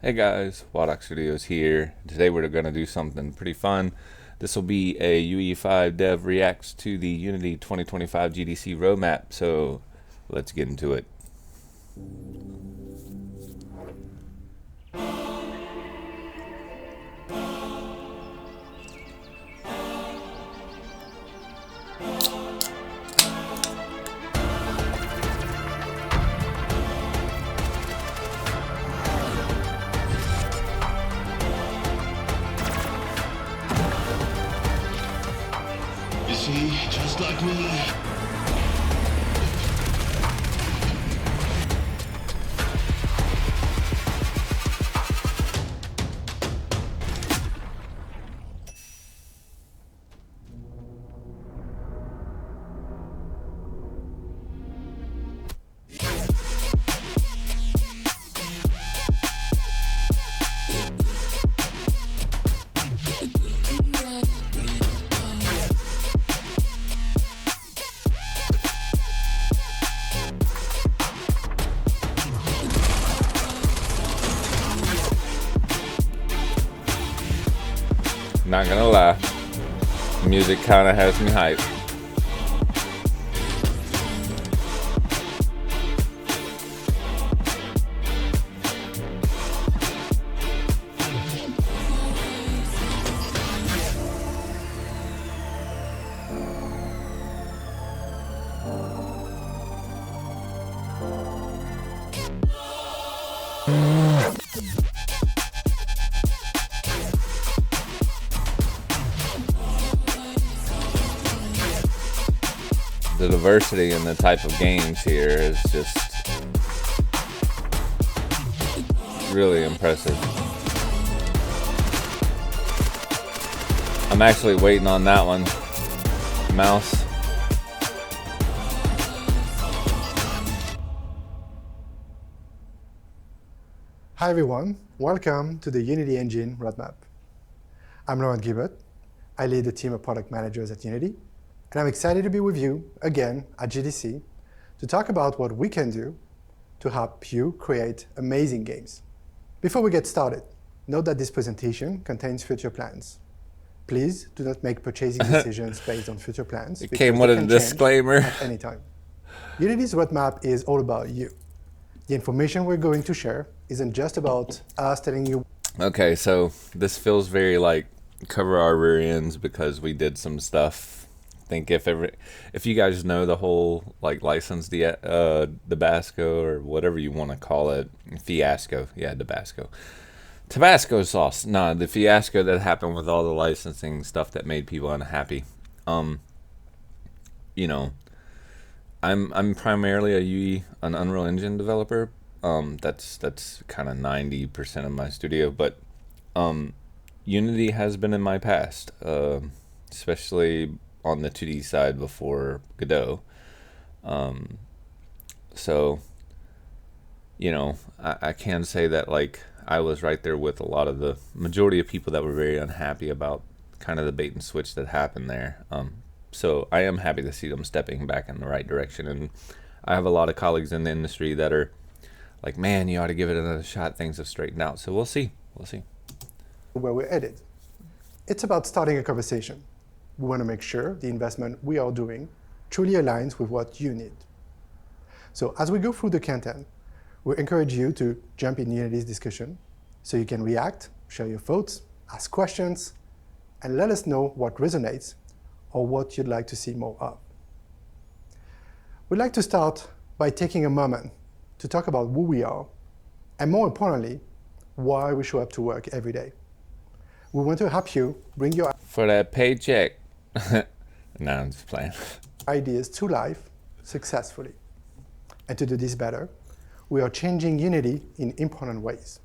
Hey guys, Waddock Studios here. Today we're going to do something pretty fun. This will be a UE5 dev reacts to the Unity 2025 GDC roadmap, so let's get into it. You see, just like me. Not gonna lie, music kinda has me hyped. The diversity in the type of games here is just really impressive. I'm actually waiting on that one. Mouse. Hi everyone, welcome to the Unity Engine roadmap. I'm Laurent. I lead the team of product managers at Unity, and I'm excited to be with you again at GDC to talk about what we can do to help you create amazing games. Before we get started, note that this presentation contains future plans. Please do not make purchasing decisions based on future plans. It came with a disclaimer at any time. Unity's roadmap is all about you. The information we're going to share isn't just about us telling you. Okay, so this feels very like cover our rear ends because we did some stuff. I think if you guys know the whole like license Tabasco or whatever you want to call it, fiasco, yeah, Tabasco sauce. No, the fiasco that happened with all the licensing stuff that made people unhappy. You know, I'm primarily an Unreal Engine developer. That's kind of 90% of my studio, but Unity has been in my past, especially on the 2D side before Godot. So, you know, I can say that like I was right there with a lot of the majority of people that were very unhappy about kind of the bait and switch that happened there. So I am happy to see them stepping back in the right direction, and I have a lot of colleagues in the industry that are like, man, you ought to give it another shot. Things have straightened out. So we'll see. Where we're headed. It's about starting a conversation. We want to make sure the investment we are doing truly aligns with what you need. So as we go through the content, we encourage you to jump in Unity's discussion so you can react, share your thoughts, ask questions, and let us know what resonates or what you'd like to see more of. We'd like to start by taking a moment to talk about who we are, and more importantly, why we show up to work every day. We want to help you bring your For that paycheck. No, I'm just playing. ideas to life successfully. And to do this better, we are changing Unity in important ways.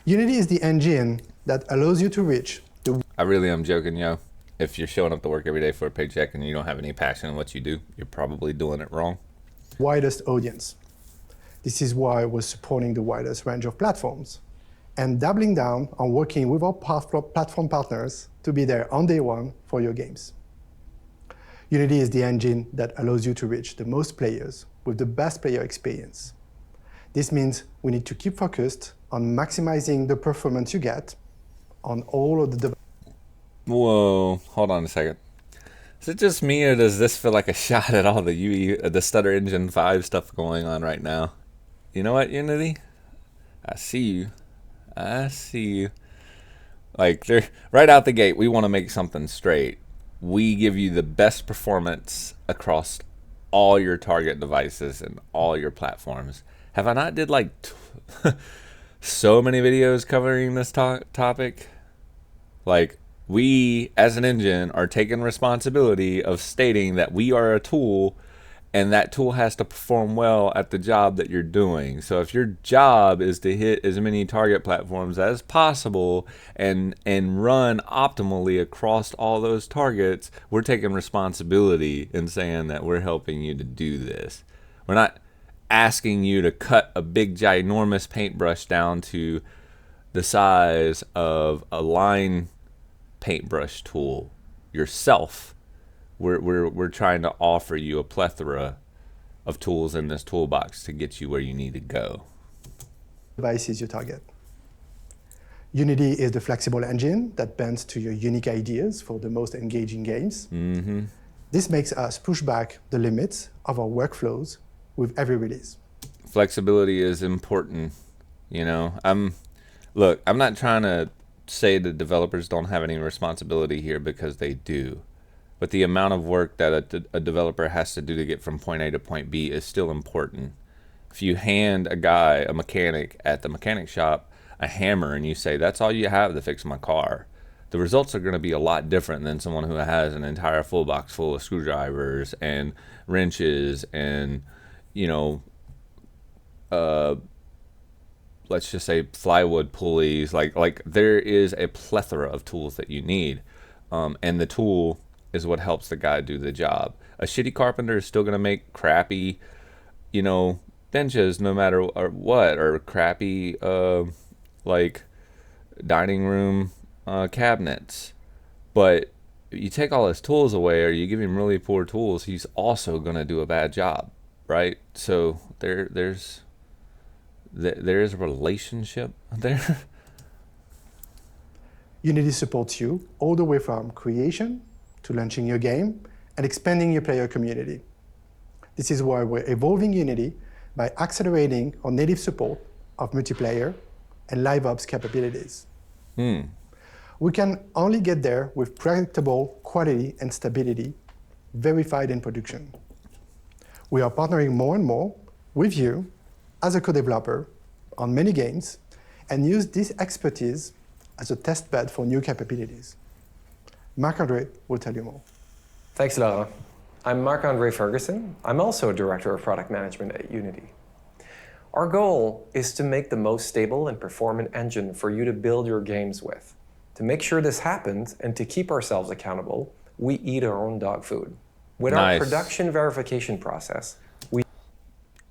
Unity is the engine that allows you to reach the I really am joking, yo. If you're showing up to work every day for a paycheck and you don't have any passion in what you do, you're probably doing it wrong. widest audience. This is why we're supporting the widest range of platforms and doubling down on working with our platform partners to be there on day one for your games. Unity is the engine that allows you to reach the most players with the best player experience. This means we need to keep focused on maximizing the performance you get on all of the devices. Whoa, hold on a second. Is it just me, or does this feel like a shot at all the Stutter Engine 5 stuff going on right now? You know what, Unity? I see you. I see you. Like, they're right out the gate, we want to make something straight. We give you the best performance across all your target devices and all your platforms. Have I not did like so many videos covering this topic? Like, we as an engine are taking responsibility of stating that we are a tool, and that tool has to perform well at the job that you're doing. So if your job is to hit as many target platforms as possible and run optimally across all those targets, we're taking responsibility in saying that we're helping you to do this. We're not asking you to cut a big ginormous paintbrush down to the size of a line paintbrush tool yourself. We're trying to offer you a plethora of tools in this toolbox to get you where you need to go. Devices you target. Unity is the flexible engine that bends to your unique ideas for the most engaging games. Mm-hmm. This makes us push back the limits of our workflows with every release. Flexibility is important. You know, I'm not trying to say that developers don't have any responsibility here, because they do. But the amount of work that a developer has to do to get from point A to point B is still important. If you hand a mechanic at the mechanic shop, a hammer, and you say, that's all you have to fix my car, the results are going to be a lot different than someone who has an entire full box full of screwdrivers and wrenches and, you know, let's just say plywood pulleys. Like there is a plethora of tools that you need, and the tool is what helps the guy do the job. A shitty carpenter is still going to make crappy, you know, benches no matter what, or crappy like dining room cabinets. But you take all his tools away, or you give him really poor tools, he's also going to do a bad job, right? So there's a relationship there. Unity supports you all the way from creation to launching your game and expanding your player community. This is why we're evolving Unity by accelerating our native support of multiplayer and live ops capabilities. We can only get there with predictable quality and stability verified in production. We are partnering more and more with you as a co-developer on many games, and use this expertise as a test bed for new capabilities. Marc-André will tell you more. Thanks, Laurent. I'm Marc-André Ferguson. I'm also a Director of Product Management at Unity. Our goal is to make the most stable and performant engine for you to build your games with. To make sure this happens and to keep ourselves accountable, we eat our own dog food. With our production verification process,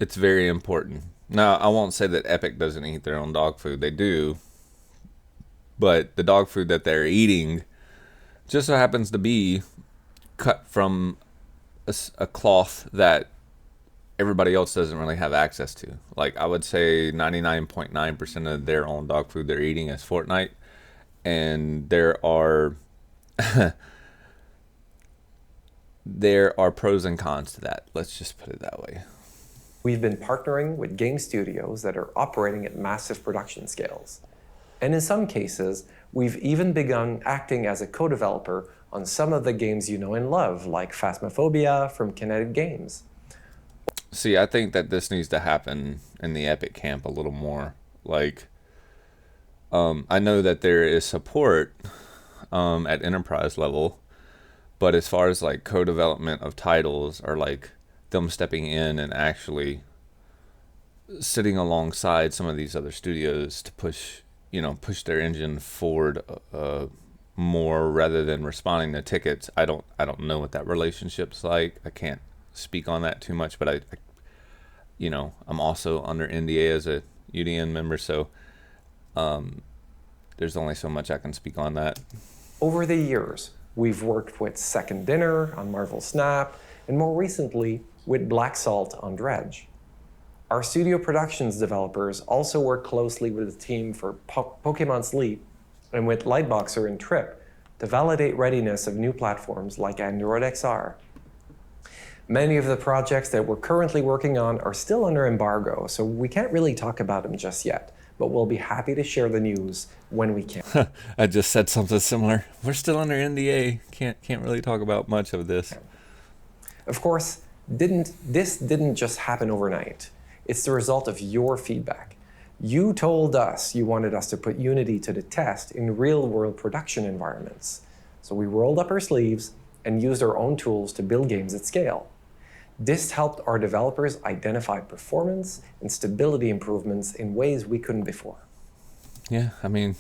it's very important. Now, I won't say that Epic doesn't eat their own dog food. They do. But the dog food that they're eating just so happens to be cut from a cloth that everybody else doesn't really have access to. Like, I would say 99.9% of their own dog food they're eating is Fortnite. And there are pros and cons to that. Let's just put it that way. We've been partnering with game studios that are operating at massive production scales. And in some cases, we've even begun acting as a co-developer on some of the games you know and love, like Phasmophobia from Kinetic Games. See, I think that this needs to happen in the Epic camp a little more. Like, I know that there is support at enterprise level, but as far as like co-development of titles, or like them stepping in and actually sitting alongside some of these other studios to push their engine forward more, rather than responding to tickets. I don't know what that relationship's like. I can't speak on that too much, but I I'm also under NDA as a UDN member, so there's only so much I can speak on that. Over the years, we've worked with Second Dinner on Marvel Snap, and more recently with Black Salt on Dredge. Our Studio Productions developers also work closely with the team for Pokemon Sleep and with Lightboxer and Trip to validate readiness of new platforms like Android XR. Many of the projects that we're currently working on are still under embargo, so we can't really talk about them just yet, but we'll be happy to share the news when we can. I just said something similar. We're still under NDA. Can't really talk about much of this. Of course, this didn't just happen overnight. It's the result of your feedback. You told us you wanted us to put Unity to the test in real-world production environments. So we rolled up our sleeves and used our own tools to build games at scale. This helped our developers identify performance and stability improvements in ways we couldn't before. Yeah, I mean,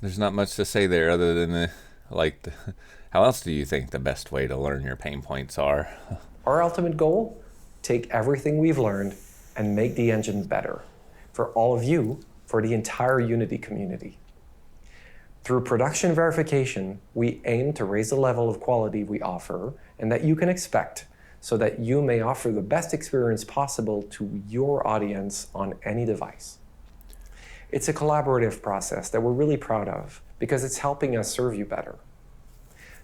there's not much to say there other than how else do you think the best way to learn your pain points are? Our ultimate goal? Take everything we've learned and make the engine better for all of you, for the entire Unity community. Through production verification, we aim to raise the level of quality we offer and that you can expect so that you may offer the best experience possible to your audience on any device. It's a collaborative process that we're really proud of because it's helping us serve you better.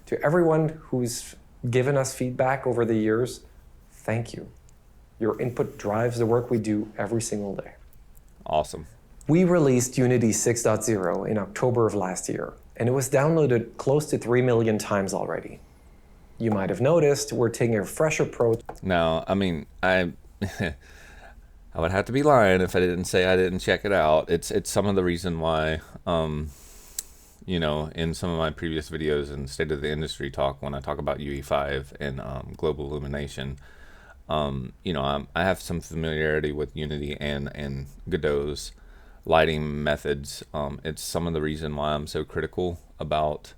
To everyone who's given us feedback over the years, thank you. Your input drives the work we do every single day. Awesome. We released Unity 6.0 in October of last year, and it was downloaded close to 3 million times already. You might have noticed we're taking a fresh approach. Now, I mean, I would have to be lying if I didn't say I didn't check it out. It's some of the reason why, in some of my previous videos in State of the Industry talk, when I talk about UE5 and global illumination, I have some familiarity with Unity and Godot's lighting methods. It's some of the reason why I'm so critical about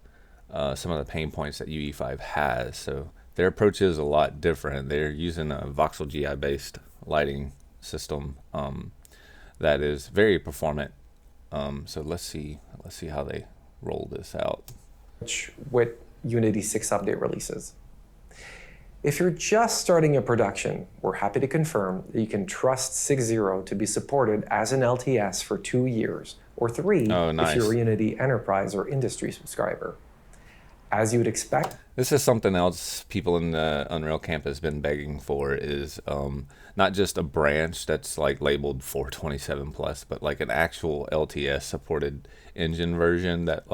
some of the pain points that UE5 has. So their approach is a lot different. They're using a voxel GI based lighting system that is very performant. So let's see how they roll this out with Unity 6 update releases. If you're just starting a production, we're happy to confirm that you can trust 6.0 to be supported as an LTS for 2 years, or 3 if you're a Unity Enterprise or Industry subscriber. As you would expect. This is something else people in the Unreal camp has been begging for, is not just a branch that's like labeled 427 plus, but like an actual LTS supported engine version that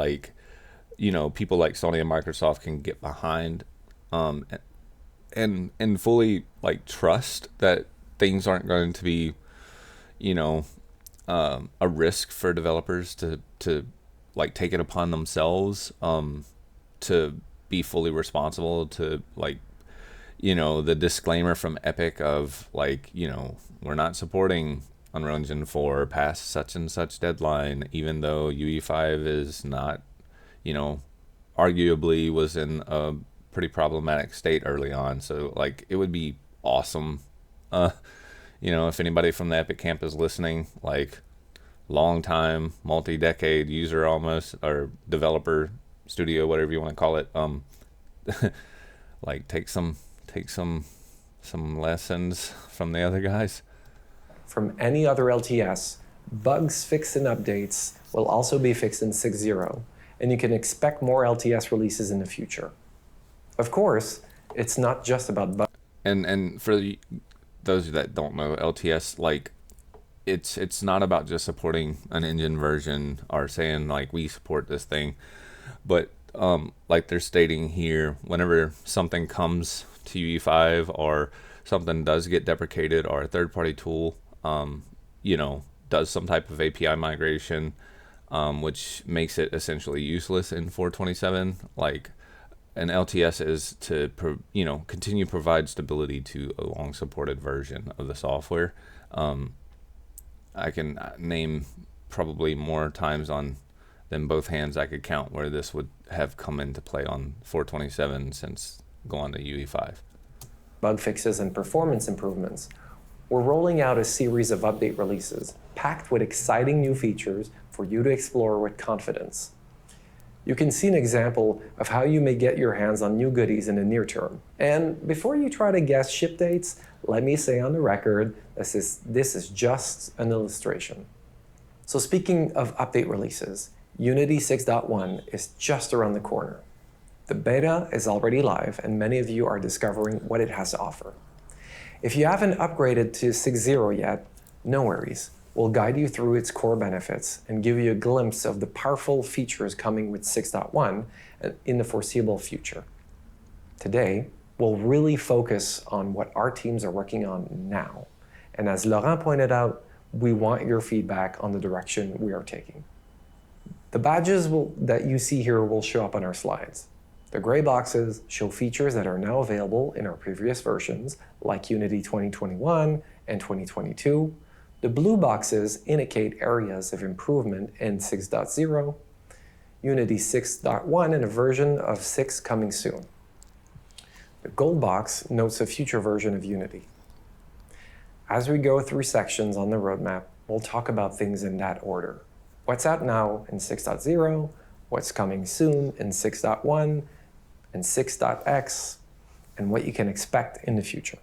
people like Sony and Microsoft can get behind. And fully trust that things aren't going to be, a risk for developers to take it upon themselves to be fully responsible to the disclaimer from Epic of we're not supporting Unreal Engine 4 past such and such deadline, even though UE5 is not, arguably was in a pretty problematic state early on. So it would be awesome if anybody from the Epic camp is listening, long time multi-decade user almost, or developer, studio, whatever you want to call it, take some lessons from the other guys. From any other LTS, bugs fixed in updates will also be fixed in 6.0, and you can expect more LTS releases in the future. Of course, it's not just about bugs. And for those that don't know, LTS, it's not about just supporting an engine version or saying we support this thing, but they're stating here, whenever something comes to UE5 or something does get deprecated or a third-party tool, does some type of API migration, which makes it essentially useless in 427, an LTS is to continue to provide stability to a long supported version of the software. I can name probably more times than both hands I could count where this would have come into play on 427 since going to UE5. Bug fixes and performance improvements. We're rolling out a series of update releases packed with exciting new features for you to explore with confidence. You can see an example of how you may get your hands on new goodies in the near term. And before you try to guess ship dates, let me say on the record, this is just an illustration. So speaking of update releases, Unity 6.1 is just around the corner. The beta is already live, and many of you are discovering what it has to offer. If you haven't upgraded to 6.0 yet, no worries. We'll guide you through its core benefits and give you a glimpse of the powerful features coming with 6.1 in the foreseeable future. Today, we'll really focus on what our teams are working on now. And as Laurent pointed out, we want your feedback on the direction we are taking. The badges that you see here will show up on our slides. The gray boxes show features that are now available in our previous versions, like Unity 2021 and 2022. The blue boxes indicate areas of improvement in 6.0, Unity 6.1, and a version of 6 coming soon. The gold box notes a future version of Unity. As we go through sections on the roadmap, we'll talk about things in that order. What's out now in 6.0, what's coming soon in 6.1, and 6.x, and what you can expect in the future.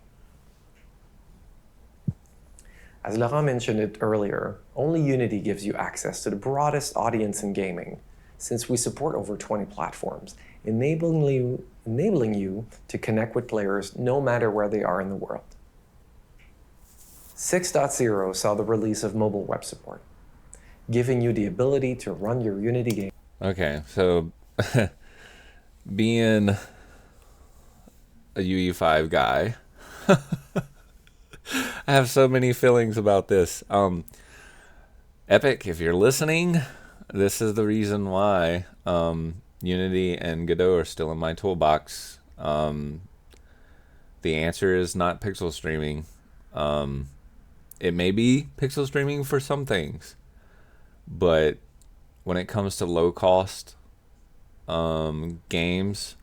As Laurent mentioned it earlier, only Unity gives you access to the broadest audience in gaming, since we support over 20 platforms, enabling you to connect with players no matter where they are in the world. 6.0 saw the release of mobile web support, giving you the ability to run your Unity game. Okay, so being a UE5 guy, I have so many feelings about this. Epic, if you're listening, this is the reason why Unity and Godot are still in my toolbox. The answer is not pixel streaming. It may be pixel streaming for some things, but when it comes to low cost games,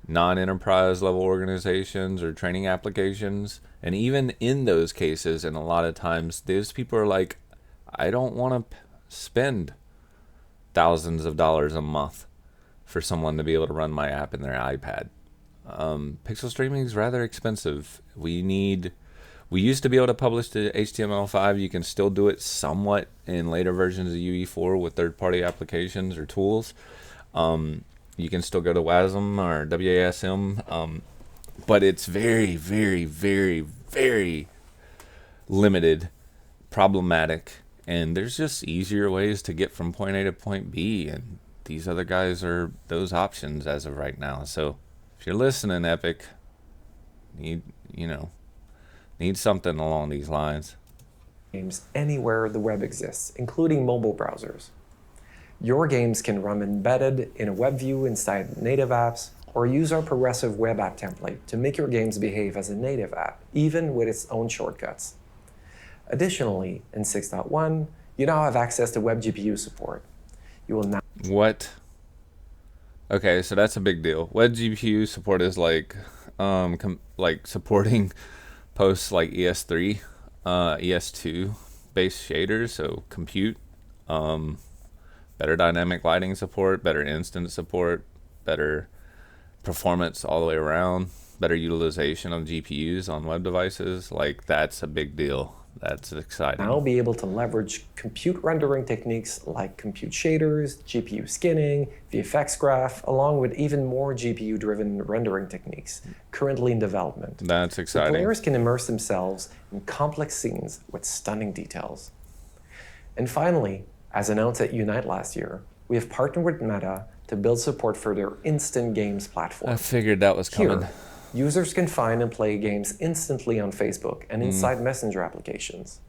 non-enterprise level organizations or training applications, and even in those cases, and a lot of times those people are like, I don't want to spend thousands of dollars a month for someone to be able to run my app in their iPad. Pixel streaming is rather expensive. We used to be able to publish to HTML5. You can still do it somewhat in later versions of UE4 with third-party applications or tools. You can still go to WASM or WASM, but it's very, very, very, very limited, problematic, and there's just easier ways to get from point A to point B, and these other guys are those options as of right now. So if you're listening, Epic, need something along these lines. Games anywhere the web exists, including mobile browsers. Your games can run embedded in a web view inside native apps, or use our progressive web app template to make your games behave as a native app, even with its own shortcuts. Additionally, in 6.1, you now have access to WebGPU support. You will now... What? Okay, so that's a big deal. WebGPU support is like supporting posts like ES3, ES2 based shaders, so compute, better dynamic lighting support, better instant support, better performance all the way around, better utilization of GPUs on web devices. Like, that's a big deal. That's exciting. Now be able to leverage compute rendering techniques like compute shaders, GPU skinning, VFX graph, along with even more GPU-driven rendering techniques currently in development. That's exciting. So players can immerse themselves in complex scenes with stunning details. And finally, as announced at Unite last year, we have partnered with Meta to build support for their Instant Games platform. I figured that was coming. Here, users can find and play games instantly on Facebook and inside Messenger applications.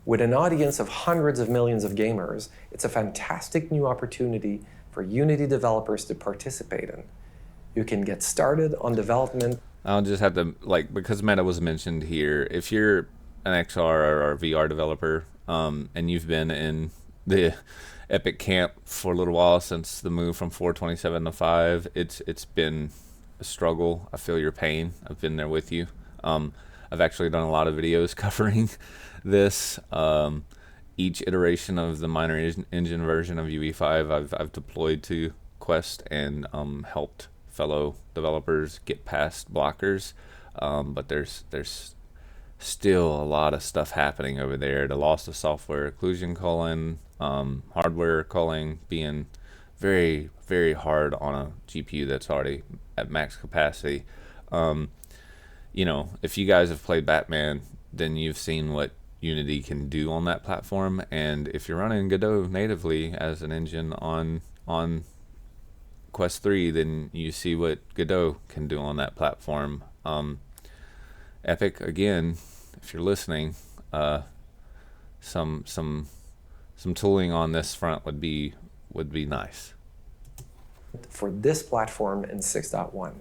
With an audience of hundreds of millions of gamers, it's a fantastic new opportunity for Unity developers to participate in. You can get started on development. I'll just have to, because Meta was mentioned here, if you're an XR or VR developer, and you've been in the Epic camp for a little while since the move from 4.27 to 5, it's been a struggle. I feel your pain. I've been there with you. I've actually done a lot of videos covering this. Each iteration of the minor engine version of UE5 I've deployed to Quest and helped fellow developers get past blockers. but there's still a lot of stuff happening over there. The loss of software occlusion culling, hardware culling being very, very hard on a GPU that's already at max capacity. If you guys have played Batman, then you've seen what Unity can do on that platform. And if you're running Godot natively as an engine on Quest 3, then you see what Godot can do on that platform. Epic, again, if you're listening, some tooling on this front would be nice. For this platform in 6.1.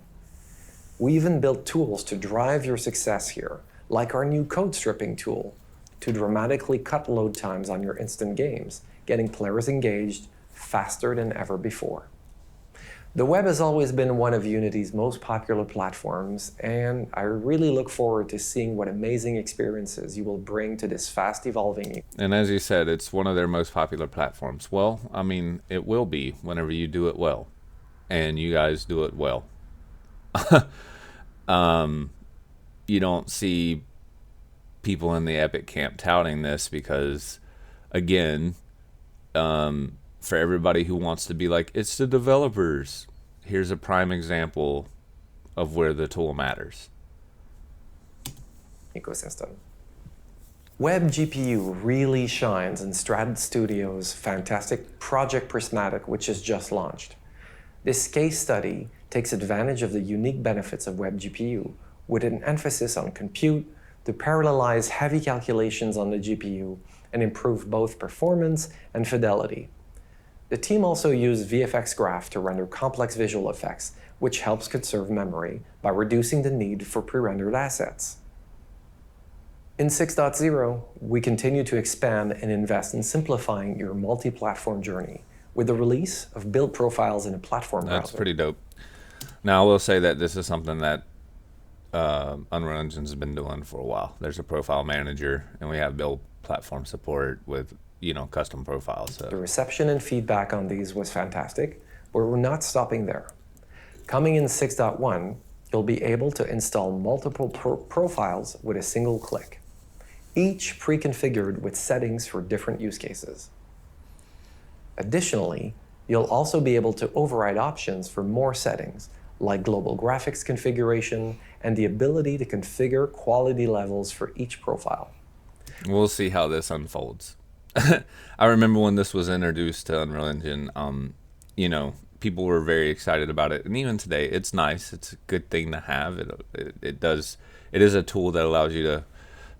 We even built tools to drive your success here, like our new code stripping tool, to dramatically cut load times on your instant games, getting players engaged faster than ever before. The web has always been one of Unity's most popular platforms, and I really look forward to seeing what amazing experiences you will bring to this fast-evolving. And as you said, it's one of their most popular platforms. Well, I mean, it will be whenever you do it well, and you guys do it well. You don't see people in the Epic camp touting this because, again, for everybody who wants to be like, it's the developers, here's a prime example of where the tool matters. Ecosystem. WebGPU really shines in Stratted Studio's fantastic Project Prismatic, which is just launched. This case study takes advantage of the unique benefits of WebGPU with an emphasis on compute to parallelize heavy calculations on the GPU and improve both performance and fidelity. The team also used VFX Graph to render complex visual effects, which helps conserve memory by reducing the need for pre-rendered assets. In 6.0, we continue to expand and invest in simplifying your multi-platform journey with the release of build profiles in a platform browser. That's pretty dope. Now, I will say that this is something that Unreal Engine's been doing for a while. There's a profile manager, and we have build platform support with custom profiles. So. The reception and feedback on these was fantastic, but we're not stopping there. Coming in 6.1, you'll be able to install multiple profiles with a single click, each pre-configured with settings for different use cases. Additionally, you'll also be able to override options for more settings, like global graphics configuration and the ability to configure quality levels for each profile. We'll see how this unfolds. I remember when this was introduced to Unreal Engine, people were very excited about it. And even today, it's nice. It's a good thing to have. It is a tool that allows you to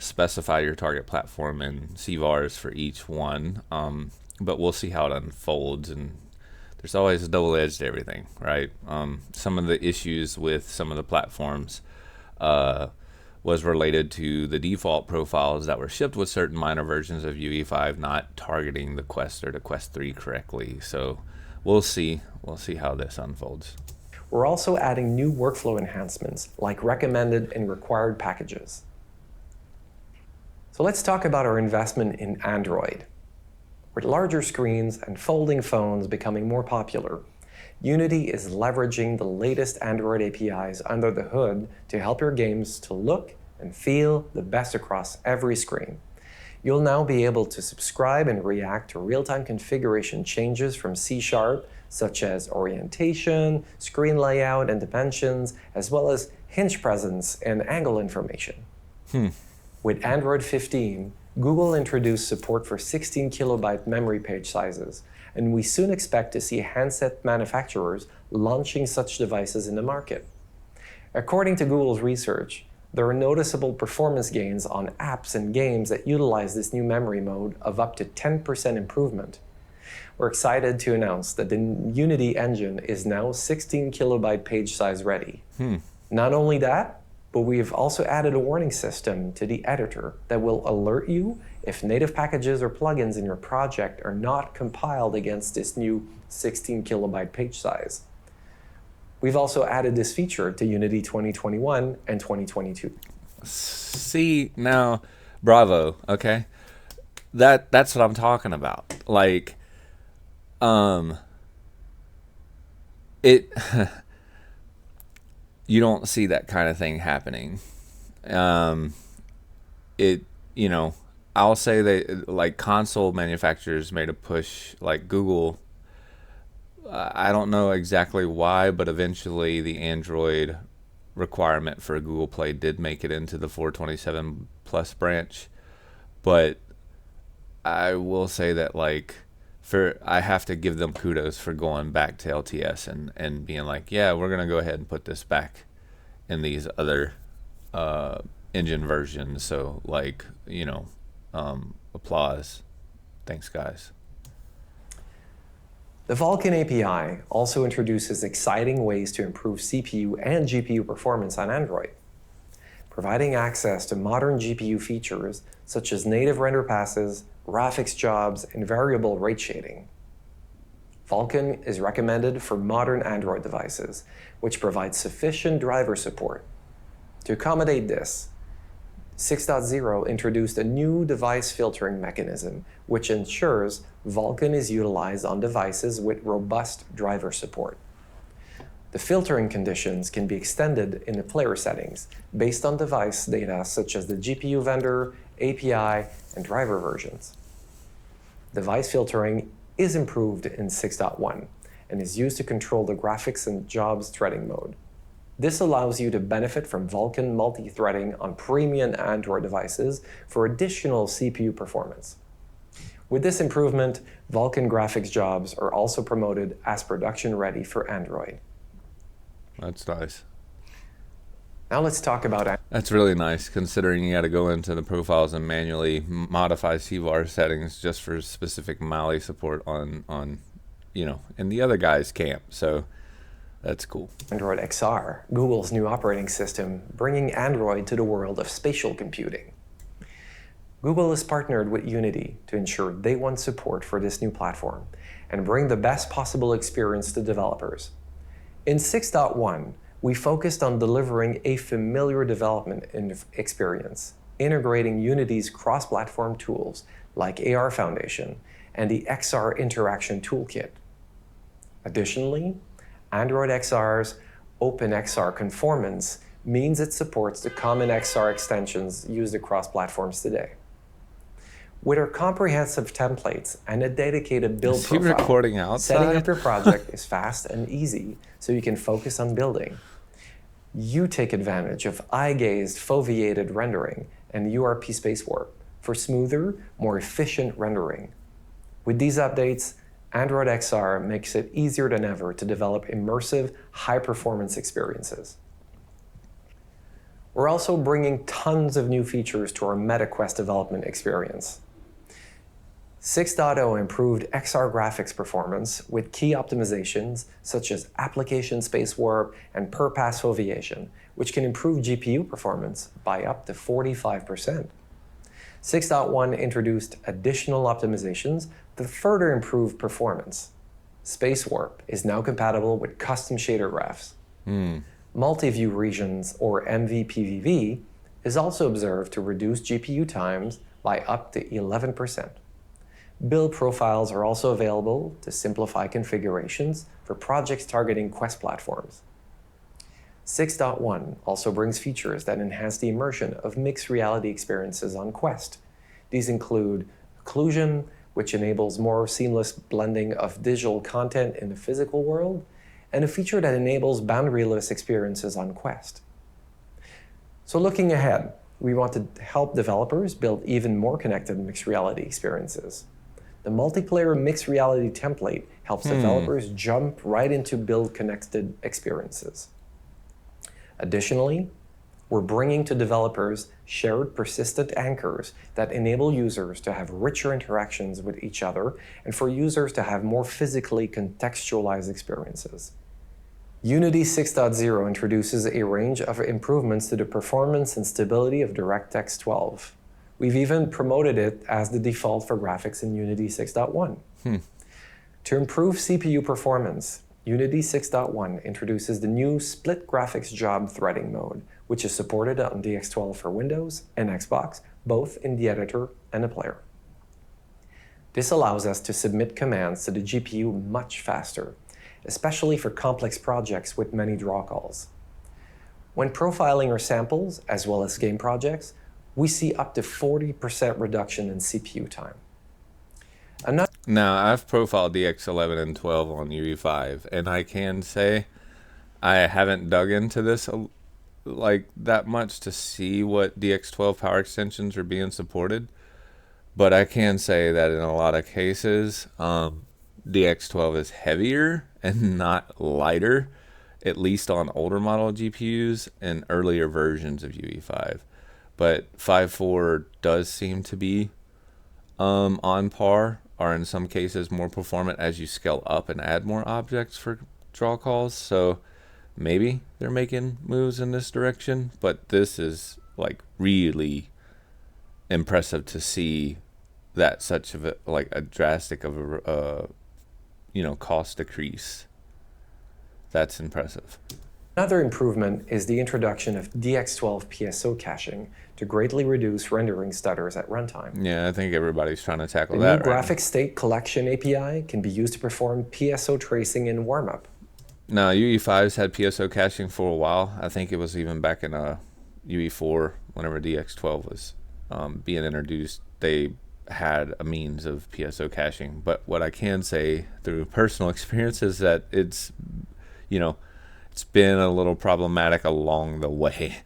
specify your target platform and CVARs for each one. But we'll see how it unfolds. And there's always a double edge to everything, right? Some of the issues with some of the platforms was related to the default profiles that were shipped with certain minor versions of UE5 not targeting the Quest or the Quest 3 correctly. So we'll see how this unfolds. We're also adding new workflow enhancements like recommended and required packages. So let's talk about our investment in Android. With larger screens and folding phones becoming more popular, Unity is leveraging the latest Android APIs under the hood to help your games to look and feel the best across every screen. You'll now be able to subscribe and react to real-time configuration changes from C#, such as orientation, screen layout and dimensions, as well as hinge presence and angle information. With Android 15, Google introduced support for 16 kilobyte memory page sizes, and we soon expect to see handset manufacturers launching such devices in the market. According to Google's research, there are noticeable performance gains on apps and games that utilize this new memory mode of up to 10% improvement. We're excited to announce that the Unity engine is now 16 kilobyte page size ready. Not only that, but we've also added a warning system to the editor that will alert you if native packages or plugins in your project are not compiled against this new 16 kilobyte page size. We've also added this feature to Unity 2021 and 2022. See, now, bravo, okay? That's what I'm talking about. Like, you don't see that kind of thing happening. I'll say that like console manufacturers made a push, like Google. I don't know exactly why, but eventually the Android requirement for Google Play did make it into the 427 plus branch. But I will say that I have to give them kudos for going back to LTS and being like, yeah, we're gonna go ahead and put this back in these other engine versions. So applause. Thanks, guys. The Vulkan API also introduces exciting ways to improve CPU and GPU performance on Android, providing access to modern GPU features such as native render passes, graphics jobs, and variable rate shading. Vulkan is recommended for modern Android devices, which provide sufficient driver support. To accommodate this, 6.0 introduced a new device filtering mechanism, which ensures Vulkan is utilized on devices with robust driver support. The filtering conditions can be extended in the player settings based on device data such as the GPU vendor, API, and driver versions. Device filtering is improved in 6.1 and is used to control the graphics and jobs threading mode. This allows you to benefit from Vulkan multi-threading on premium Android devices for additional CPU performance. With this improvement, Vulkan graphics jobs are also promoted as production ready for Android. That's nice. Now let's talk about... That's really nice, considering you got to go into the profiles and manually modify CVAR settings just for specific Mali support on in the other guy's camp. So that's cool. Android XR, Google's new operating system, bringing Android to the world of spatial computing. Google has partnered with Unity to ensure day one support for this new platform and bring the best possible experience to developers. In 6.1, we focused on delivering a familiar development experience, integrating Unity's cross-platform tools like AR Foundation and the XR Interaction Toolkit. Additionally, Android XR's OpenXR conformance means it supports the common XR extensions used across platforms today. With our comprehensive templates and a dedicated build profile, recording outside? Setting up your project is fast and easy so you can focus on building. You take advantage of eye-gazed foveated rendering and URP space warp for smoother, more efficient rendering. With these updates, Android XR makes it easier than ever to develop immersive, high-performance experiences. We're also bringing tons of new features to our MetaQuest development experience. 6.0 improved XR graphics performance with key optimizations such as application space warp and per-pass foveation, which can improve GPU performance by up to 45%. 6.1 introduced additional optimizations to further improve performance. Space warp is now compatible with custom shader graphs. Multi-view regions, or MVPVV, is also observed to reduce GPU times by up to 11%. Build profiles are also available to simplify configurations for projects targeting Quest platforms. 6.1 also brings features that enhance the immersion of mixed reality experiences on Quest. These include occlusion, which enables more seamless blending of digital content in the physical world, and a feature that enables boundaryless experiences on Quest. So looking ahead, we want to help developers build even more connected mixed reality experiences. The multiplayer mixed reality template helps developers jump right into build connected experiences. Additionally, we're bringing to developers shared persistent anchors that enable users to have richer interactions with each other and for users to have more physically contextualized experiences. Unity 6.0 introduces a range of improvements to the performance and stability of DirectX 12. We've even promoted it as the default for graphics in Unity 6.1. To improve CPU performance, Unity 6.1 introduces the new split graphics job threading mode, which is supported on DX12 for Windows and Xbox, both in the editor and the player. This allows us to submit commands to the GPU much faster, especially for complex projects with many draw calls. When profiling our samples, as well as game projects, we see up to 40% reduction in CPU time. Now, I've profiled DX11 and 12 on UE5, and I can say I haven't dug into this like that much to see what DX12 power extensions are being supported, but I can say that in a lot of cases, DX12 is heavier and not lighter, at least on older model GPUs and earlier versions of UE5. But 5.4 does seem to be on par, or in some cases more performant as you scale up and add more objects for draw calls. So maybe they're making moves in this direction, but this is like really impressive to see that such of a drastic of a cost decrease. That's impressive. Another improvement is the introduction of DX12 PSO caching to greatly reduce rendering stutters at runtime. Yeah, I think everybody's trying to tackle the that. The new graphic state collection API can be used to perform PSO tracing in warm-up. Now, UE5's had PSO caching for a while. I think it was even back in UE4, whenever DX12 was being introduced, they had a means of PSO caching. But what I can say through personal experience is that it's been a little problematic along the way.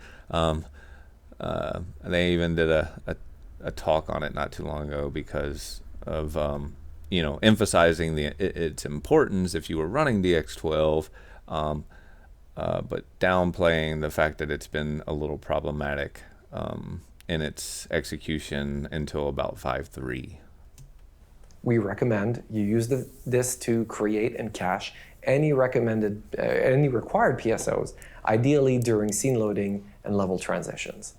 They even did a talk on it not too long ago because of emphasizing its importance if you were running DX12, but downplaying the fact that it's been a little problematic in its execution until about 5.3. We recommend you use this to create and cache any required PSOs, ideally during scene loading and level transitions.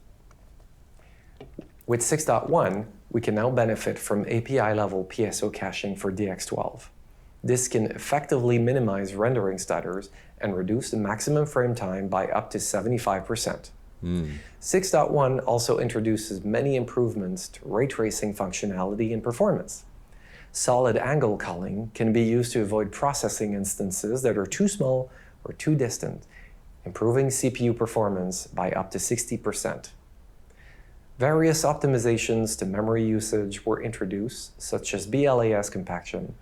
With 6.1, we can now benefit from API-level PSO caching for DX12. This can effectively minimize rendering stutters and reduce the maximum frame time by up to 75%. 6.1 also introduces many improvements to ray tracing functionality and performance. Solid angle culling can be used to avoid processing instances that are too small or too distant, improving CPU performance by up to 60%. Various optimizations to memory usage were introduced, such as BLAS compaction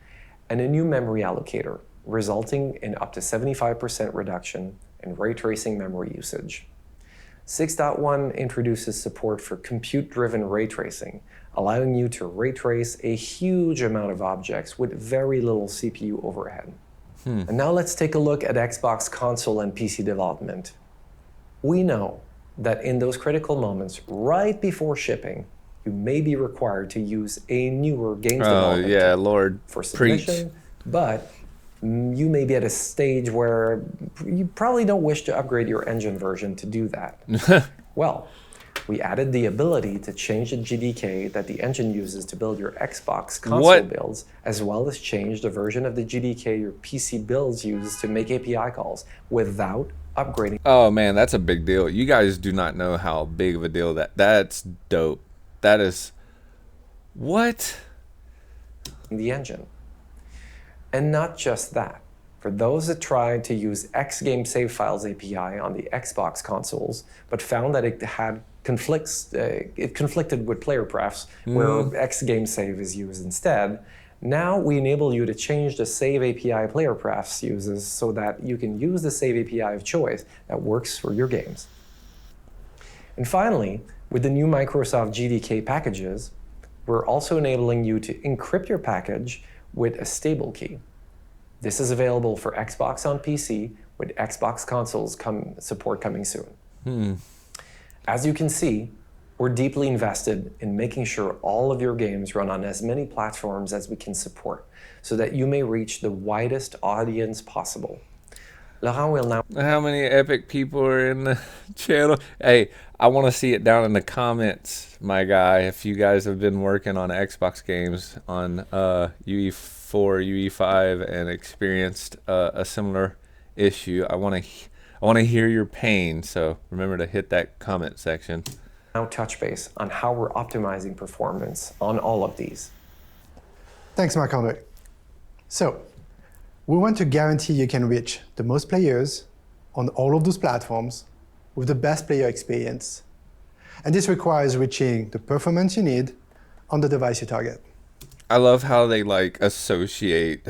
and a new memory allocator, resulting in up to 75% reduction in ray tracing memory usage. 6.1 introduces support for compute-driven ray tracing, allowing you to ray trace a huge amount of objects with very little CPU overhead. And now let's take a look at Xbox console and PC development. We know that in those critical moments, right before shipping, you may be required to use a newer games development Lord, for submission, but you may be at a stage where you probably don't wish to upgrade your engine version to do that. Well, we added the ability to change the GDK that the engine uses to build your Xbox console builds, as well as change the version of the GDK your PC builds use to make API calls without upgrading. Oh man, that's a big deal. You guys do not know how big of a deal that's dope. That is what? The engine. And not just that. For those that tried to use Xgame save files API on the Xbox consoles, but found that it conflicted with player prefs, where Xgame save is used instead, now we enable you to change the save API player prefs uses so that you can use the save API of choice that works for your games. And finally, with the new Microsoft GDK packages, we're also enabling you to encrypt your package with a stable key. This is available for Xbox on PC, with Xbox consoles support coming soon. As you can see, we're deeply invested in making sure all of your games run on as many platforms as we can support, so that you may reach the widest audience possible. Laurent will now... How many epic people are in the channel? Hey, I want to see it down in the comments, my guy. If you guys have been working on Xbox games on UE4, UE5, and experienced a similar issue, I want to hear your pain. So remember to hit that comment section. Now touch base on how we're optimizing performance on all of these. Thanks, Marc-André. So, we want to guarantee you can reach the most players on all of those platforms with the best player experience. And this requires reaching the performance you need on the device you target. I love how they like associate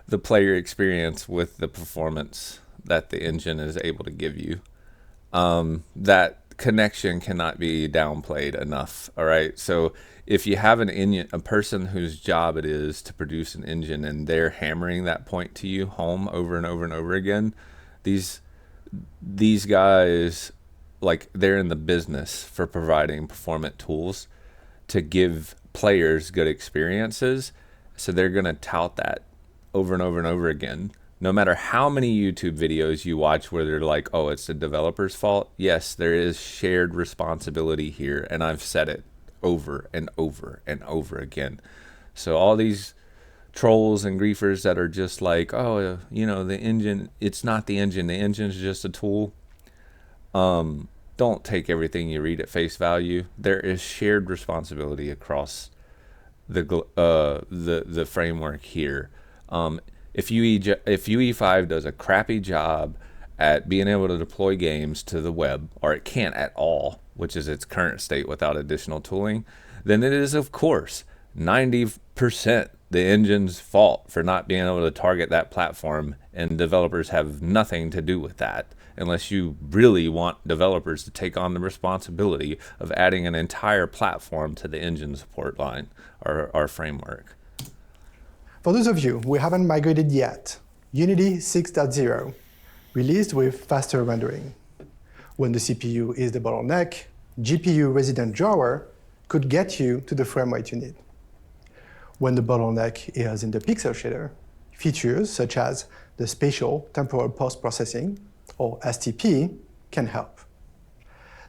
the player experience with the performance that the engine is able to give you. That connection cannot be downplayed enough. All right. So if you have a person whose job it is to produce an engine and they're hammering that point to you home over and over and over again, these guys, like, they're in the business for providing performant tools to give players good experiences. So they're going to tout that over and over and over again. No matter how many YouTube videos you watch where they're like, oh, it's the developer's fault. Yes, there is shared responsibility here. And I've said it over and over and over again. So all these trolls and griefers that are just like, oh, the engine, it's not the engine's just a tool. Don't take everything you read at face value. There is shared responsibility across the framework here. If UE5 does a crappy job at being able to deploy games to the web, or it can't at all, which is its current state without additional tooling, then it is, of course, 90% the engine's fault for not being able to target that platform, and developers have nothing to do with that, unless you really want developers to take on the responsibility of adding an entire platform to the engine support line, or our framework. For those of you who haven't migrated yet, Unity 6.0 released with faster rendering. When the CPU is the bottleneck, GPU resident drawer could get you to the frame rate you need. When the bottleneck is in the pixel shader, features such as the spatial temporal post-processing, or STP, can help.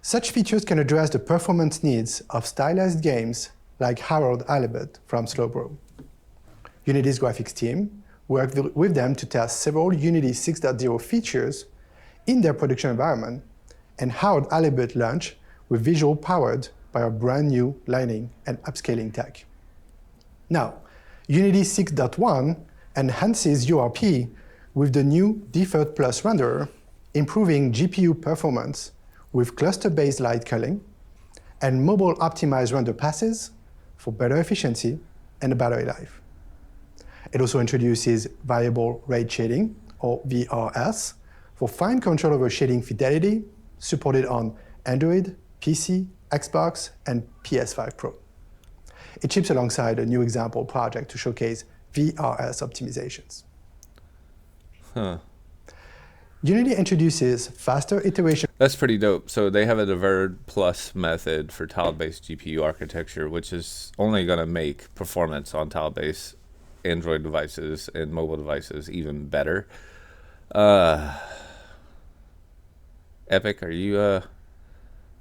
Such features can address the performance needs of stylized games like Harold Halibut from Slowbro. Unity's graphics team worked with them to test several Unity 6.0 features in their production environment, and Harold Halibut launched with visual powered by our brand new lighting and upscaling tech. Now, Unity 6.1 enhances URP with the new Deferred Plus renderer, improving GPU performance with cluster-based light culling and mobile-optimized render passes for better efficiency and battery life. It also introduces variable rate shading, or VRS, for fine control over shading fidelity, supported on Android, PC, Xbox, and PS5 Pro. It ships alongside a new example project to showcase VRS optimizations. Unity introduces faster iteration. That's pretty dope. So they have a Deferred Plus method for tile-based GPU architecture, which is only going to make performance on tile-based Android devices and mobile devices even better. Epic, are you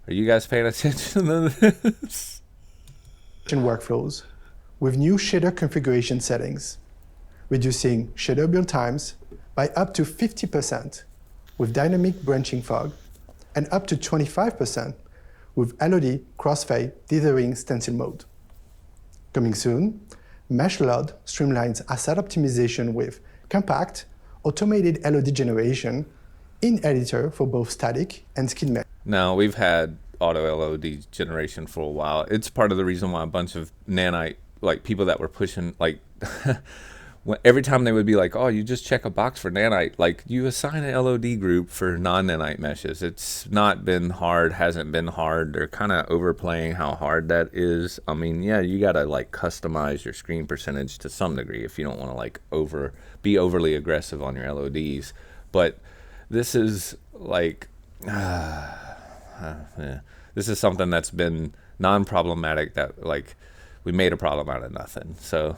guys paying attention to this? Workflows with new shader configuration settings, reducing shader build times by up to 50% with dynamic branching fog, and up to 25% with LOD crossfade dithering stencil mode. Coming soon, MeshLOD streamlines asset optimization with compact, automated LOD generation in editor for both static and skin mesh. Now, we've had auto LOD generation for a while. It's part of the reason why a bunch of nanite, like people that were pushing, like every time they would be like, oh, you just check a box for nanite, like you assign an LOD group for non-nanite meshes. It's not been hard, hasn't been hard. They're kind of overplaying how hard that is. I mean, yeah, you got to like customize your screen percentage to some degree if you don't want to like be overly aggressive on your LODs. But this is like, this is something that's been non-problematic, that like we made a problem out of nothing. So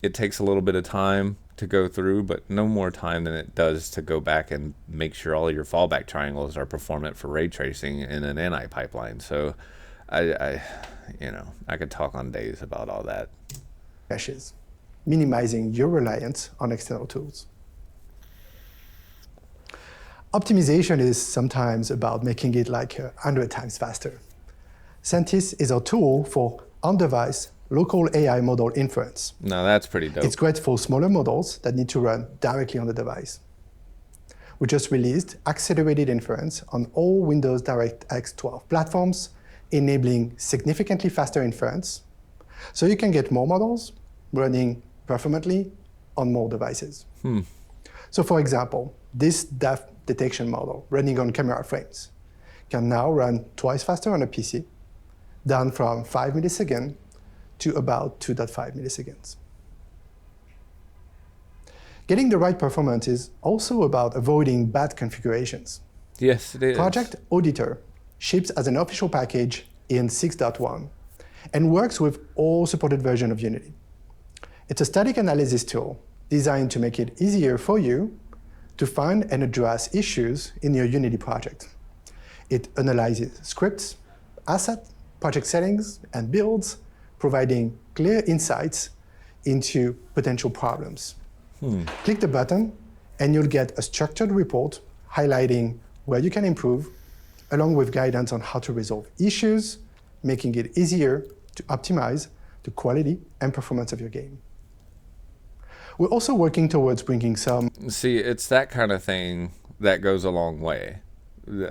it takes a little bit of time to go through, but no more time than it does to go back and make sure all your fallback triangles are performant for ray tracing in an NI pipeline. So I could talk on days about all that. Meshes, minimizing your reliance on external tools. Optimization is sometimes about making it like 100 times faster. Sentis is a tool for on-device local AI model inference. No, that's pretty dope. It's great for smaller models that need to run directly on the device. We just released accelerated inference on all Windows DirectX 12 platforms, enabling significantly faster inference, so you can get more models running performantly on more devices. So for example, this depth detection model running on camera frames can now run twice faster on a PC, down from 5 milliseconds to about 2.5 milliseconds. Getting the right performance is also about avoiding bad configurations. Yes, it is. Project Auditor ships as an official package in 6.1 and works with all supported versions of Unity. It's a static analysis tool designed to make it easier for you to find and address issues in your Unity project. It analyzes scripts, assets, project settings, and builds, providing clear insights into potential problems. Click the button, and you'll get a structured report highlighting where you can improve, along with guidance on how to resolve issues, making it easier to optimize the quality and performance of your game. We're also working towards bringing some... See, it's that kind of thing that goes a long way.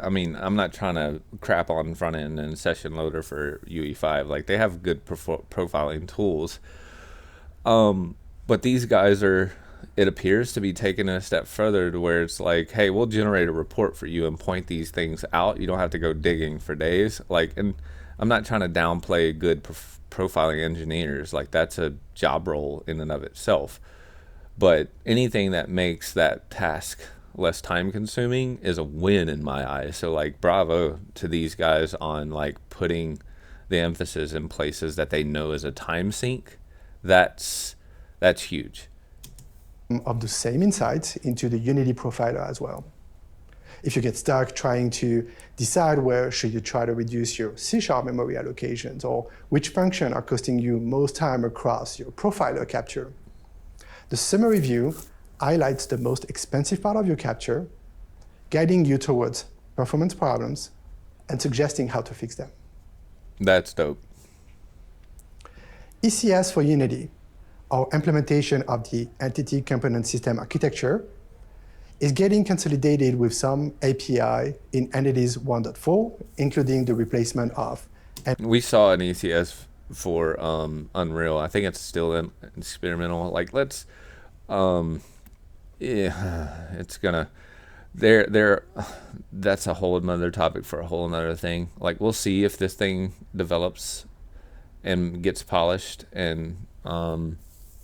I mean, I'm not trying to crap on front end and session loader for UE5. Like, they have good profiling tools. But these guys are, it appears to be taking it a step further to where it's like, hey, we'll generate a report for you and point these things out. You don't have to go digging for days. Like, and I'm not trying to downplay good profiling engineers. Like, that's a job role in and of itself. But anything that makes that task less time consuming is a win in my eyes. So like, bravo to these guys on like putting the emphasis in places that they know is a time sink. That's huge. Of the same insights into the Unity profiler as well. If you get stuck trying to decide where should you try to reduce your C# memory allocations, or which function are costing you most time across your profiler capture, the summary view highlights the most expensive part of your capture, guiding you towards performance problems and suggesting how to fix them. That's dope. ECS for Unity, our implementation of the Entity Component System architecture, is getting consolidated with some API in Entities 1.4, including the replacement of... We saw an ECS for Unreal. I think it's still experimental. Like, let's... yeah, it's gonna... That's a whole another topic for a whole another thing. Like, we'll see if this thing develops and gets polished and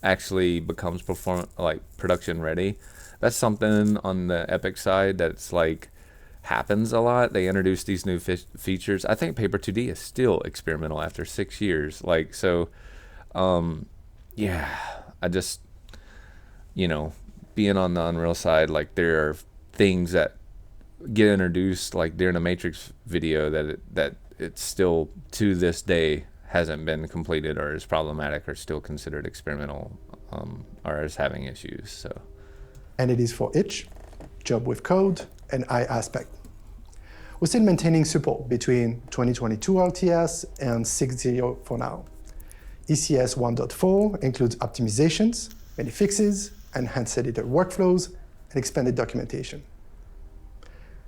actually becomes production ready. That's something on the Epic side that's like happens a lot. They introduce these new features. I think Paper 2D is still experimental after 6 years. Like, so, yeah, I just, you know, being on the Unreal side, like there are things that get introduced like during a Matrix video that it's still to this day hasn't been completed or is problematic or still considered experimental or is having issues. So, and it is for itch, job with code, and eye aspect. We're still maintaining support between 2022 LTS and 6.0 for now. ECS 1.4 includes optimizations, many fixes, enhanced editor workflows, and expanded documentation.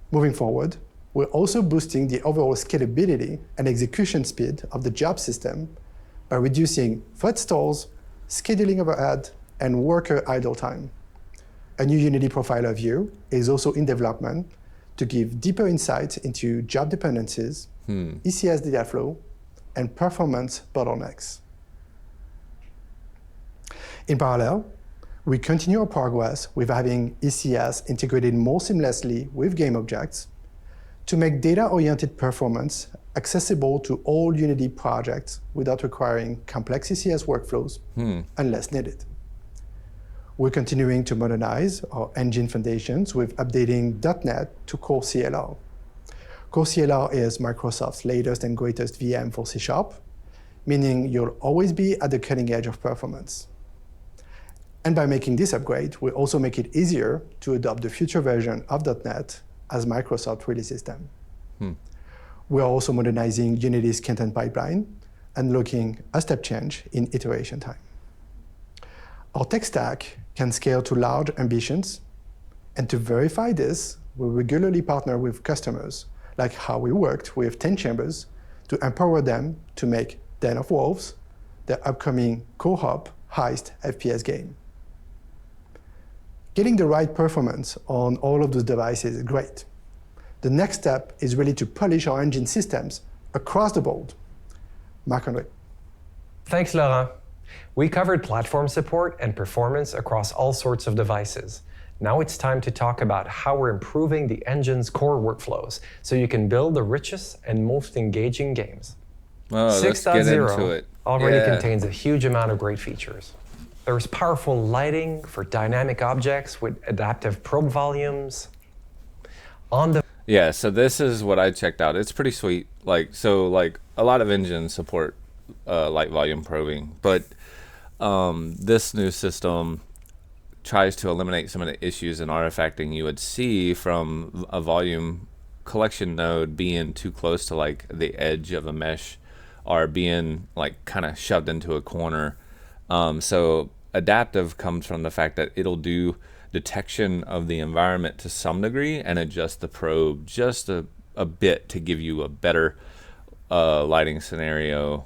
Moving forward, we're also boosting the overall scalability and execution speed of the job system by reducing thread stalls, scheduling overhead, and worker idle time. A new Unity profiler view is also in development to give deeper insights into job dependencies, ECS data flow, and performance bottlenecks. In parallel, we continue our progress with having ECS integrated more seamlessly with game objects to make data-oriented performance accessible to all Unity projects without requiring complex ECS workflows unless needed. We're continuing to modernize our engine foundations with updating .NET to Core CLR. Core CLR is Microsoft's latest and greatest VM for C#, meaning you'll always be at the cutting edge of performance. And by making this upgrade, we also make it easier to adopt the future version of .NET as Microsoft releases them. We are also modernizing Unity's content pipeline and looking a step change in iteration time. Our tech stack can scale to large ambitions, And to verify this, we regularly partner with customers, like how we worked with 10 Chambers to empower them to make Den of Wolves, their upcoming co-op heist FPS game. Getting the right performance on all of those devices is great. The next step is really to polish our engine systems across the board. Marc-André. Thanks, Laurent. We covered platform support and performance across all sorts of devices. Now it's time to talk about how we're improving the engine's core workflows so you can build the richest and most engaging games. Oh, let's get into it. Already contains a huge amount of great features. There's powerful lighting for dynamic objects with adaptive probe volumes. Yeah, so this is what I checked out. It's pretty sweet. Like a lot of engines support light volume probing, but this new system tries to eliminate some of the issues and artifacting you would see from a volume collection node being too close to like the edge of a mesh or being like kind of shoved into a corner. So adaptive comes from the fact that it'll do detection of the environment to some degree and adjust the probe just a bit to give you a better lighting scenario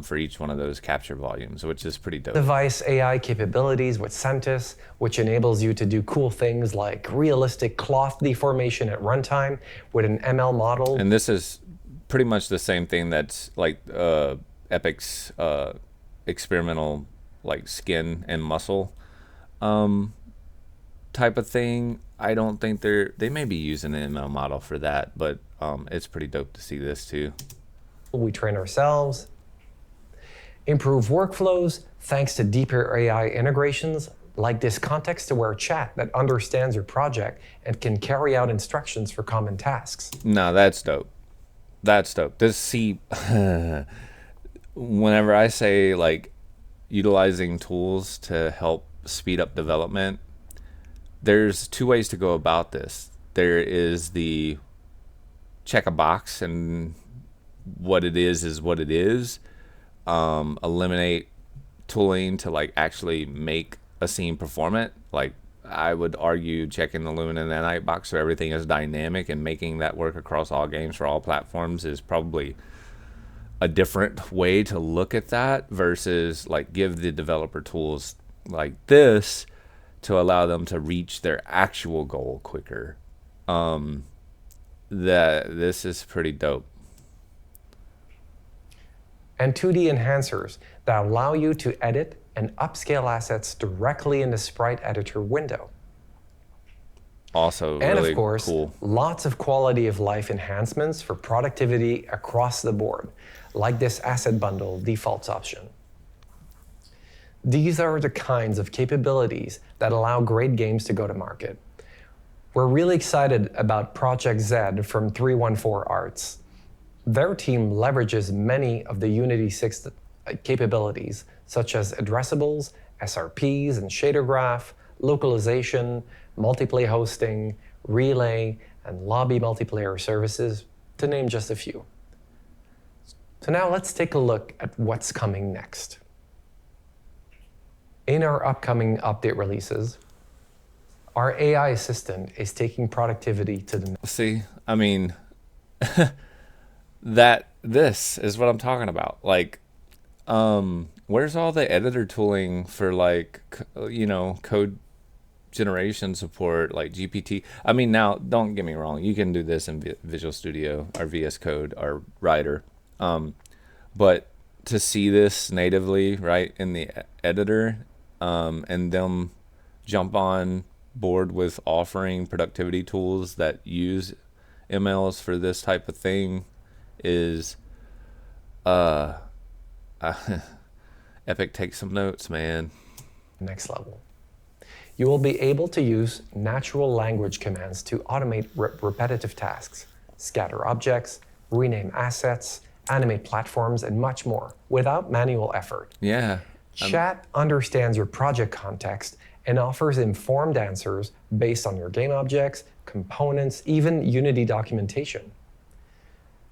for each one of those capture volumes, which is pretty dope. Device AI capabilities with Sentis, which enables you to do cool things like realistic cloth deformation at runtime with an ML model. And this is pretty much the same thing that's like Epic's experimental like skin and muscle type of thing. I don't think they may be using an ML model for that, but it's pretty dope to see this too. We train ourselves. Improve workflows thanks to deeper AI integrations like this context-aware chat that understands your project and can carry out instructions for common tasks. No, that's dope. That's dope. Whenever I say like utilizing tools to help speed up development, there's two ways to go about this. There is the check a box and what it is what it is. Eliminate tooling to like actually make a scene performant. Like I would argue checking the Lumen and the Nanite box so everything is dynamic and making that work across all games for all platforms is probably a different way to look at that versus like give the developer tools like this to allow them to reach their actual goal quicker. This is pretty dope. And 2D enhancers that allow you to edit and upscale assets directly in the sprite editor window. Also and really of course, cool. Lots of quality of life enhancements for productivity across the board, like this asset bundle defaults option. These are the kinds of capabilities that allow great games to go to market. We're really excited about Project Z from 314 Arts. Their team leverages many of the Unity 6 capabilities, such as addressables, SRPs and shader graph, localization, multiplayer hosting, relay, and lobby multiplayer services, to name just a few. So now let's take a look at what's coming next. In our upcoming update releases, our AI assistant is taking productivity to the next. See, I mean, this is what I'm talking about. Like, where's all the editor tooling for like, code generation support, like GPT? I mean, now don't get me wrong, you can do this in Visual Studio or VS Code or Writer, but to see this natively right in the editor, and them jump on board with offering productivity tools that use MLs for this type of thing is Epic, take some notes, man. Next level. You will be able to use natural language commands to automate repetitive tasks, scatter objects, rename assets, animate platforms, and much more without manual effort. Yeah. Chat understands your project context and offers informed answers based on your game objects, components, even Unity documentation.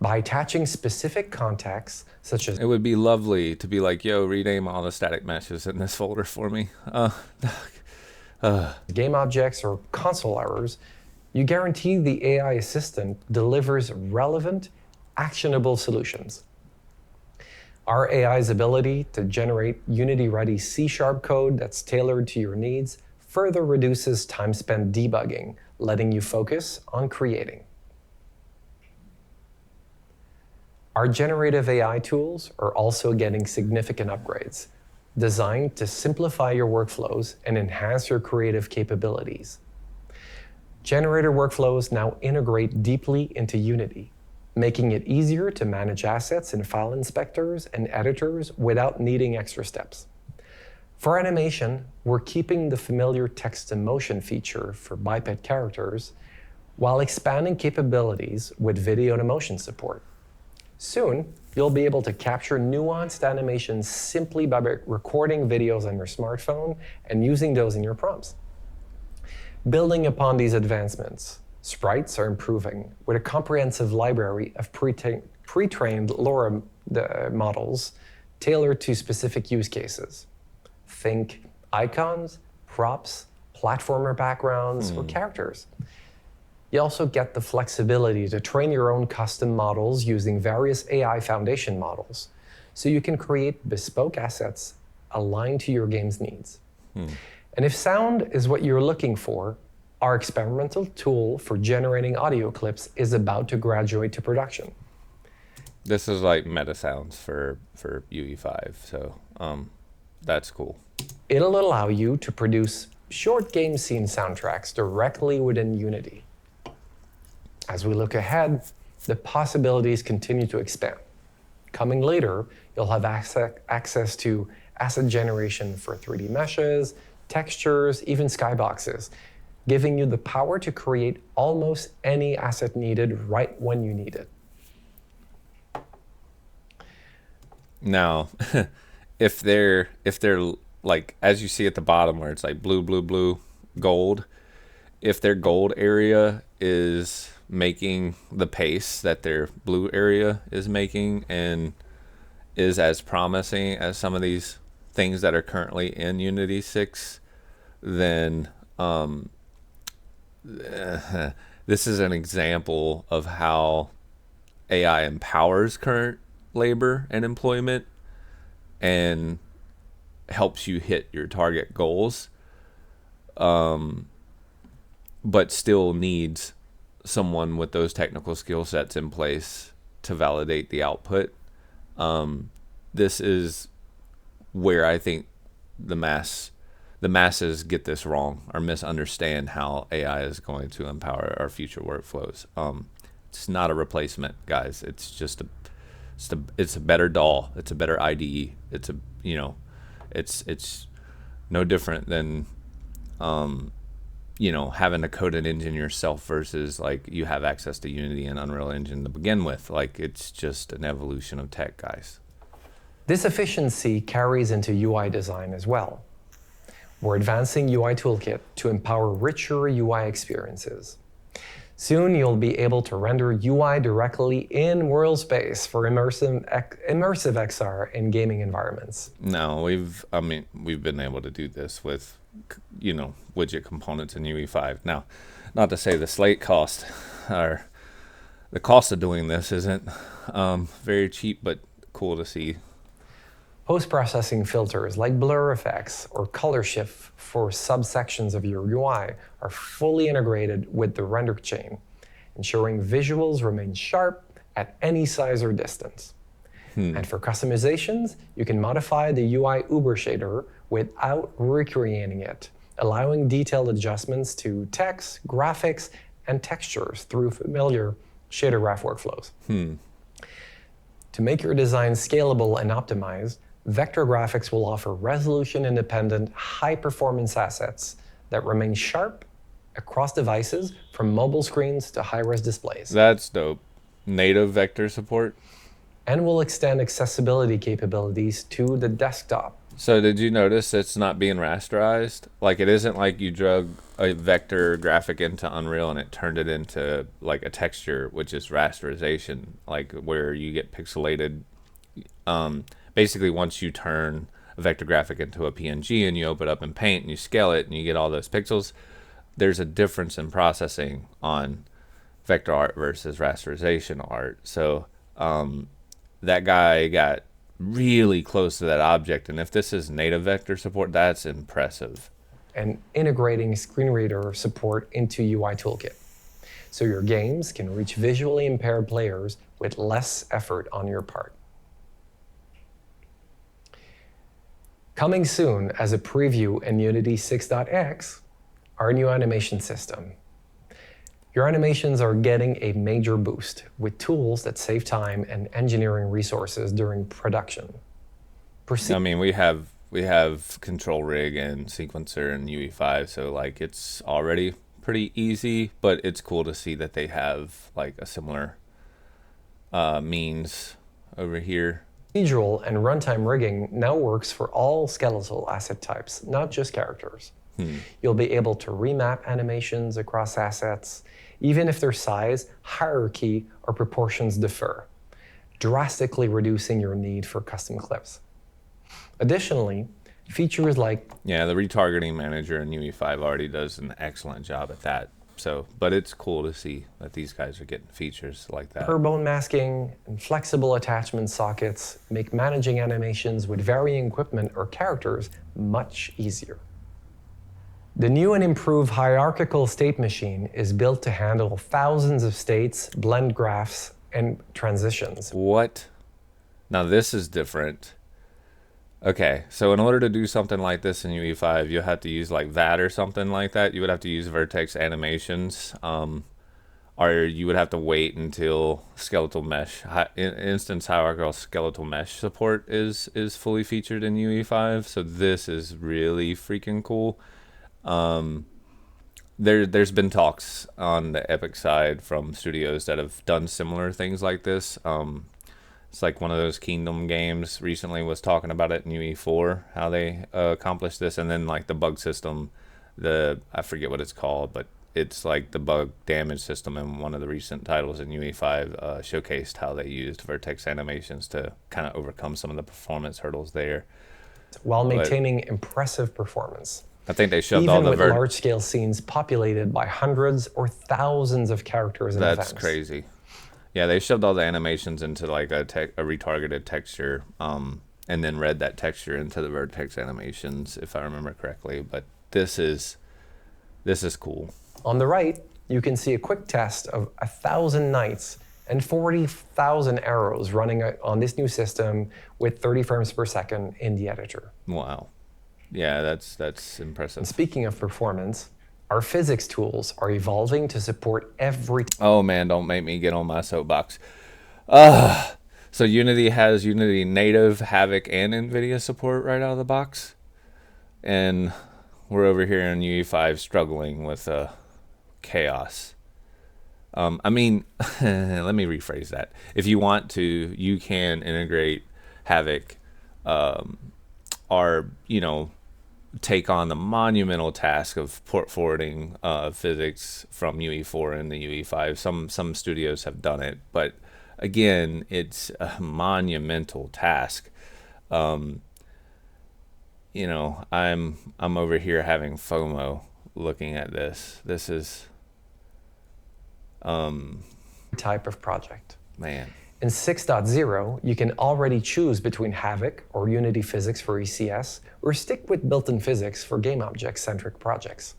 By attaching specific contexts, such as... It would be lovely to be like, yo, rename all the static meshes in this folder for me. game objects, or console errors, you guarantee the AI assistant delivers relevant, actionable solutions. Our AI's ability to generate Unity-ready C# code that's tailored to your needs further reduces time spent debugging, letting you focus on creating. Our generative AI tools are also getting significant upgrades, designed to simplify your workflows and enhance your creative capabilities. Generator workflows now integrate deeply into Unity, making it easier to manage assets in file inspectors and editors without needing extra steps. For animation, we're keeping the familiar text-to-motion feature for biped characters while expanding capabilities with video-to-motion support. Soon, you'll be able to capture nuanced animations simply by recording videos on your smartphone and using those in your prompts. Building upon these advancements, sprites are improving with a comprehensive library of pre-trained LoRa models tailored to specific use cases. Think icons, props, platformer backgrounds, or characters. You also get the flexibility to train your own custom models using various AI foundation models, so you can create bespoke assets aligned to your game's needs. And if sound is what you're looking for, our experimental tool for generating audio clips is about to graduate to production. This is like meta sounds for UE5, so that's cool. It'll allow you to produce short game scene soundtracks directly within Unity. As we look ahead, the possibilities continue to expand. Coming later, you'll have access to asset generation for 3D meshes, textures, even skyboxes, giving you the power to create almost any asset needed right when you need it. Now, if they're like, as you see at the bottom where it's like blue, blue, blue, gold, if their gold area is making the pace that their blue area is making and is as promising as some of these things that are currently in Unity 6, then this is an example of how AI empowers current labor and employment and helps you hit your target goals, but still needs someone with those technical skill sets in place to validate the output. This is where I think the masses get this wrong or misunderstand how AI is going to empower our future workflows. It's not a replacement, guys. It's just it's a better DAW. It's a better IDE. It's it's no different than having to code an engine yourself versus like you have access to Unity and Unreal Engine to begin with. Like, it's just an evolution of tech, guys. This efficiency carries into UI design as well. We're advancing UI Toolkit to empower richer UI experiences. Soon you'll be able to render UI directly in world space for immersive XR in gaming environments. No, we've been able to do this with widget components in UE5. Now, not to say the slate cost or the cost of doing this isn't very cheap, but cool to see. Post-processing filters like blur effects or color shift for subsections of your UI are fully integrated with the render chain, ensuring visuals remain sharp at any size or distance. And for customizations, you can modify the UI Uber shader without recreating it, allowing detailed adjustments to text, graphics, and textures through familiar shader graph workflows. To make your design scalable and optimized, vector graphics will offer resolution-independent, high-performance assets that remain sharp across devices, from mobile screens to high-res displays. That's dope. Native vector support? And will extend accessibility capabilities to the desktop. So did you notice it's not being rasterized? Like, it isn't like you drug a vector graphic into Unreal and it turned it into like a texture, which is rasterization, like where you get pixelated. Basically, once you turn a vector graphic into a PNG and you open it up in Paint and you scale it and you get all those pixels, there's a difference in processing on vector art versus rasterization art. So that guy got really close to that object, and if this is native vector support, that's impressive. And integrating screen reader support into UI Toolkit, so your games can reach visually impaired players with less effort on your part. Coming soon as a preview in Unity 6.x, our new animation system. Your animations are getting a major boost with tools that save time and engineering resources during production. I mean, we have control rig and sequencer and UE5, so like it's already pretty easy, but it's cool to see that they have like a similar means over here. Procedural and runtime rigging now works for all skeletal asset types, not just characters. You'll be able to remap animations across assets, even if their size, hierarchy, or proportions differ, drastically reducing your need for custom clips. Additionally, features like... Yeah, the retargeting manager in UE5 already does an excellent job at that. So, but it's cool to see that these guys are getting features like that. Bone masking and flexible attachment sockets make managing animations with varying equipment or characters much easier. The new and improved hierarchical state machine is built to handle thousands of states, blend graphs, and transitions. What? Now this is different. Okay, so in order to do something like this in UE5, you have to use like that or something like that. You would have to use vertex animations, or you would have to wait until skeletal mesh, instance hierarchical skeletal mesh support is fully featured in UE5. So this is really freaking cool. There's been talks on the Epic side from studios that have done similar things like this. It's like one of those Kingdom games recently was talking about it in UE4, how they accomplished this, and then like the bug system, I forget what it's called, but it's like the bug damage system in one of the recent titles in UE5 showcased how they used vertex animations to kind of overcome some of the performance hurdles there. While maintaining impressive performance. I think they shoved even all the with large-scale scenes populated by hundreds or thousands of characters and events. That's crazy. Yeah, they shoved all the animations into like a retargeted texture, and then read that texture into the vertex animations, if I remember correctly. But this is cool. On the right, you can see a quick test of 1,000 knights and 40,000 arrows running on this new system with 30 frames per second in the editor. Wow. Yeah, that's impressive. And speaking of performance, our Physx tools are evolving to support every... Oh man, don't make me get on my soapbox. So Unity has Unity native, Havok, and NVIDIA support right out of the box. And we're over here in UE5 struggling with chaos. I mean, let me rephrase that. If you want to, you can integrate Havok, or, you know, take on the monumental task of port forwarding Physx from UE4 into UE5. Some studios have done it, but again, it's a monumental task. You know, I'm over here having FOMO looking at this. This is type of project. Man. In 6.0, you can already choose between Havok or Unity Physx for ECS, or stick with built-in Physx for game object-centric projects.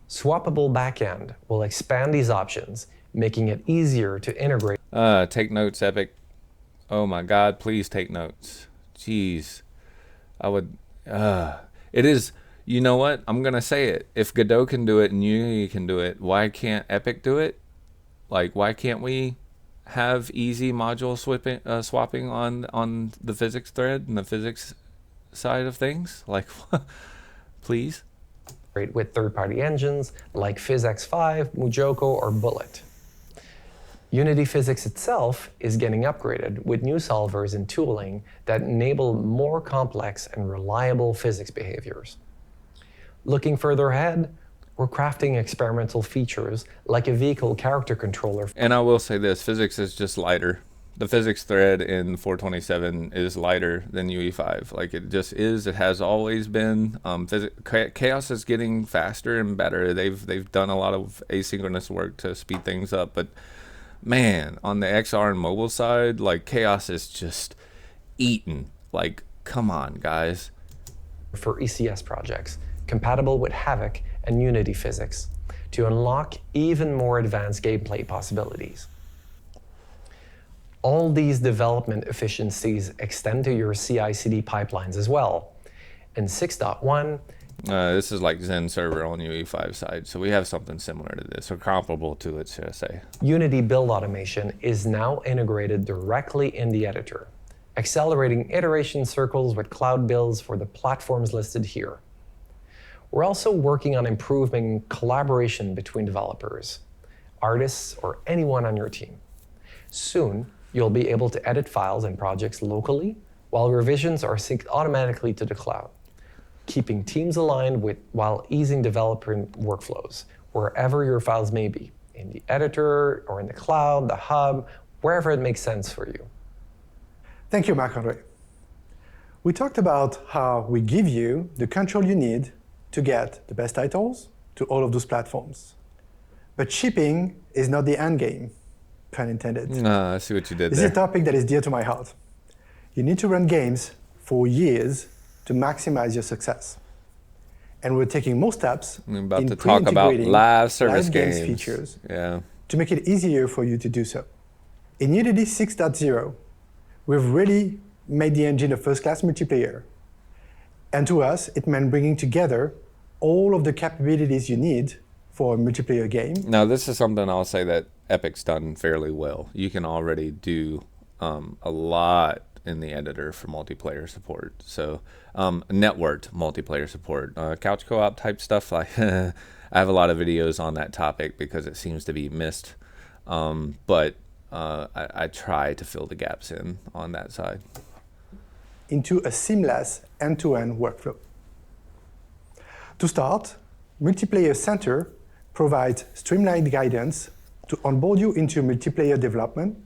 Swappable backend will expand these options, making it easier to integrate. Take notes, Epic. Oh my God, please take notes. Jeez. I would, it is, you know what? I'm going to say it. If Godot can do it and Unity can do it, why can't Epic do it? Like, why can't we have easy module swapping on the Physx thread and the Physx side of things? Like, please? With third-party engines like PhysX5, Mujoko, or Bullet. Unity Physx itself is getting upgraded with new solvers and tooling that enable more complex and reliable physics behaviors. Looking further ahead, we're crafting experimental features like a vehicle character controller. And I will say this, Physx is just lighter. the Physx thread in 427 is lighter than UE5. Like it just is. It has always been. Chaos is getting faster and better. They've done a lot of asynchronous work to speed things up. But man, on the XR and mobile side, like Chaos is just eaten. Like, come on, guys. For ECS projects, compatible with Havok and Unity Physx, to unlock even more advanced gameplay possibilities. All these development efficiencies extend to your CI/CD pipelines as well. In 6.1, this is like Zen server on UE5 side, so we have something similar to this, or comparable to it, should I say. Unity build automation is now integrated directly in the editor, accelerating iteration circles with cloud builds for the platforms listed here. We're also working on improving collaboration between developers, artists, or anyone on your team. Soon, you'll be able to edit files and projects locally, while revisions are synced automatically to the cloud, keeping teams aligned while easing developer workflows, wherever your files may be, in the editor, or in the cloud, the hub, wherever it makes sense for you. Thank you, Marc-André. We talked about how we give you the control you need to get the best titles to all of those platforms. But shipping is not the end game, pun intended. I see what you did This there. is a topic that is dear to my heart. You need to run games for years to maximize your success. And we're taking more steps I'm about in to talk about pre-integrating live service live games features Yeah. to make it easier for you to do so. In Unity 6.0, we've really made the engine a first-class multiplayer. And to us, it meant bringing together all of the capabilities you need for a multiplayer game. Now, this is something I'll say that Epic's done fairly well. You can already do a lot in the editor for multiplayer support. So, networked multiplayer support, couch co-op type stuff. Like, I have a lot of videos on that topic because it seems to be missed. But I try to fill the gaps in on that side. Into a seamless end-to-end workflow. To start, Multiplayer Center provides streamlined guidance to onboard you into multiplayer development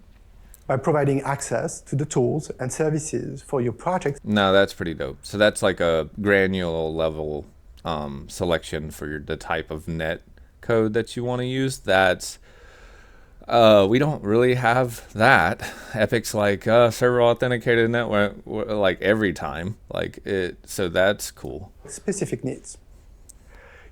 by providing access to the tools and services for your project. No, that's pretty dope. So that's like a granular level selection for the type of net code that you want to use. That's we don't really have that. Epic's like server authenticated network like every time, like it. So that's cool. Specific needs.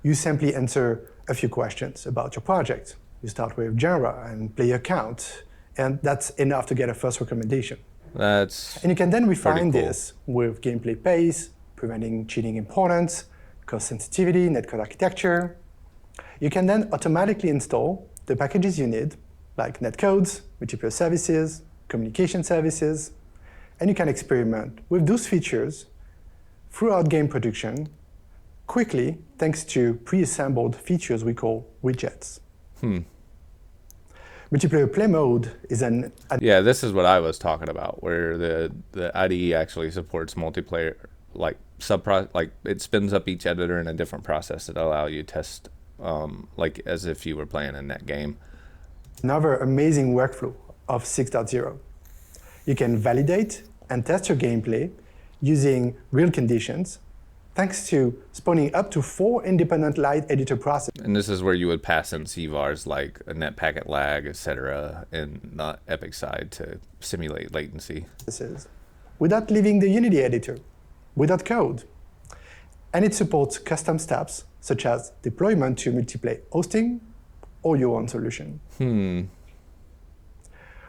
You simply answer a few questions about your project. You start with genre and player count, and that's enough to get a first recommendation. And you can then refine cool. this with gameplay pace, preventing cheating importance, cost sensitivity, netcode architecture. You can then automatically install the packages you need, like netcodes, multiplayer services, communication services, and you can experiment with those features throughout game production quickly, thanks to pre-assembled features we call widgets. Multiplayer play mode is yeah, this is what I was talking about, where the IDE actually supports multiplayer, like like it spins up each editor in a different process that allow you to test, like as if you were playing a net game. Another amazing workflow of 6.0. You can validate and test your gameplay using real conditions, thanks to spawning up to 4 independent light editor processes. And this is where you would pass in CVARs like a net packet lag, etc., and not Epic side to simulate latency. Without leaving the Unity editor, without code. And it supports custom steps, such as deployment to multiplayer hosting or your own solution.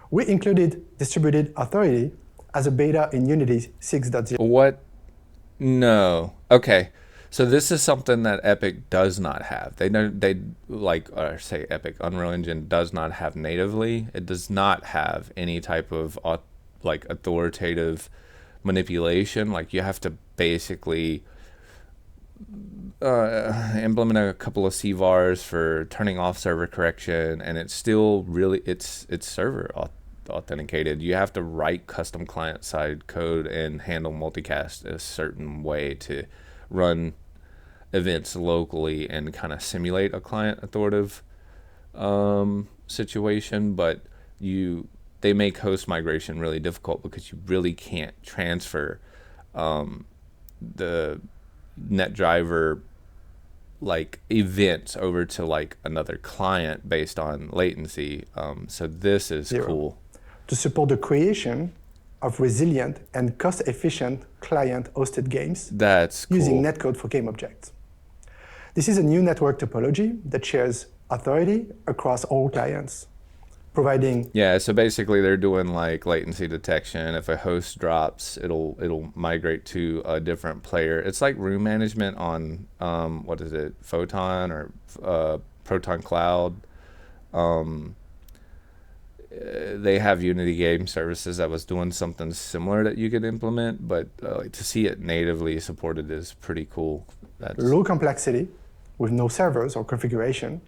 We included distributed authority as a beta in Unity 6.0. What? No. Okay. So this is something that Epic does not have. Epic Unreal Engine does not have natively. It does not have any type of like authoritative manipulation. Like you have to basically implement a couple of CVARs for turning off server correction, and it's still really it's server authenticated. You have to write custom client-side code and handle multicast a certain way to run events locally and kind of simulate a client authoritative situation. But they make host migration really difficult because you really can't transfer the NetDriver like events over to like another client based on latency. So this is cool. To support the creation of resilient and cost-efficient client-hosted games That's cool. using Netcode for game objects. This is a new network topology that shares authority across all clients, providing... Yeah, so basically they're doing like latency detection. If a host drops, it'll migrate to a different player. It's like room management on, what is it, Photon or Proton Cloud. They have Unity game services that was doing something similar that you could implement, but to see it natively supported is pretty cool. That's low complexity with no servers or configuration,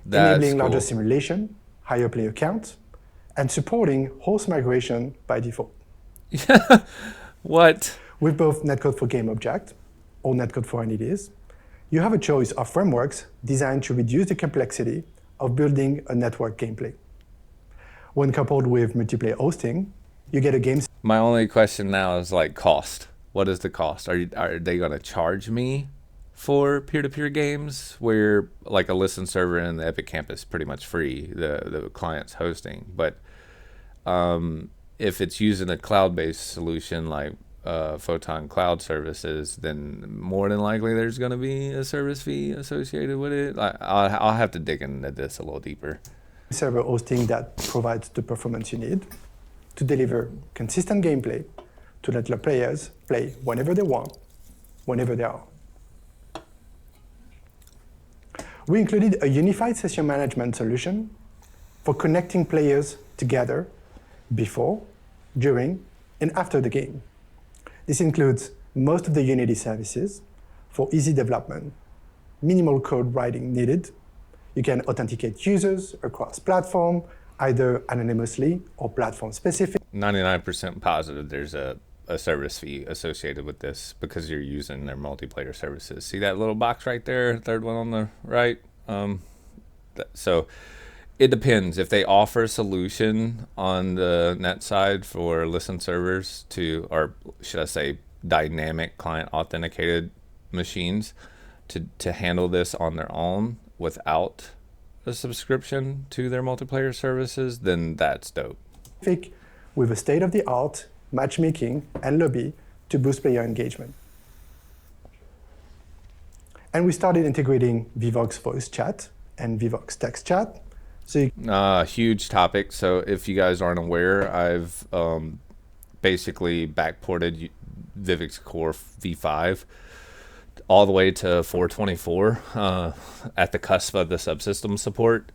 That's enabling larger cool. simulation, higher player count, and supporting host migration by default. What? With both Netcode for game object or Netcode for entities, you have a choice of frameworks designed to reduce the complexity of building a network gameplay. When coupled with multiplayer hosting, you get a game. My only question now is like cost. What is the cost? Are they going to charge me for peer-to-peer games where like a listen server in the Epic campus is pretty much free, the client's hosting, but if it's using a cloud-based solution like Photon Cloud Services, then more than likely there's going to be a service fee associated with it. I'll have to dig into this a little deeper. Server hosting that provides the performance you need to deliver consistent gameplay to let the players play whenever they want, whenever they are. We included a unified session management solution for connecting players together before, during, and after the game. This includes most of the Unity services for easy development, minimal code writing needed. You can authenticate users across platform, either anonymously or platform specific. 99% positive there's a service fee associated with this because you're using their multiplayer services. See that little box right there, third one on the right? So it depends. If they offer a solution on the net side for listen servers to, or should I say dynamic client authenticated machines to handle this on their own without a subscription to their multiplayer services, then that's dope. With a state-of-the-art matchmaking and lobby to boost player engagement. And we started integrating Havok's voice chat and Havok's text chat. So huge topic. So if you guys aren't aware, I've basically backported Physx Core V5 all the way to 424 at the cusp of the subsystem support.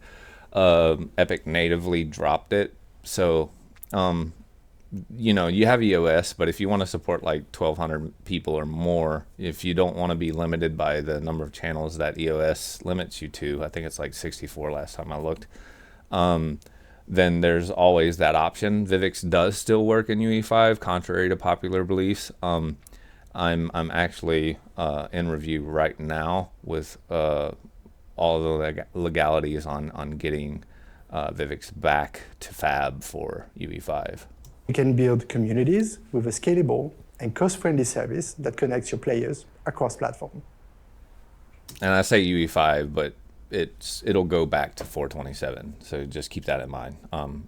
Epic natively dropped it. So, you know, you have EOS, but if you want to support like 1,200 people or more, if you don't want to be limited by the number of channels that EOS limits you to, I think it's like 64 last time I looked, then there's always that option. Physx does still work in UE5, contrary to popular beliefs. I'm actually in review right now with all the legalities on getting Physx back to fab for UE5. You can build communities with a scalable and cost-friendly service that connects your players across platform. And I say UE5, but it'll go back to 427. So just keep that in mind.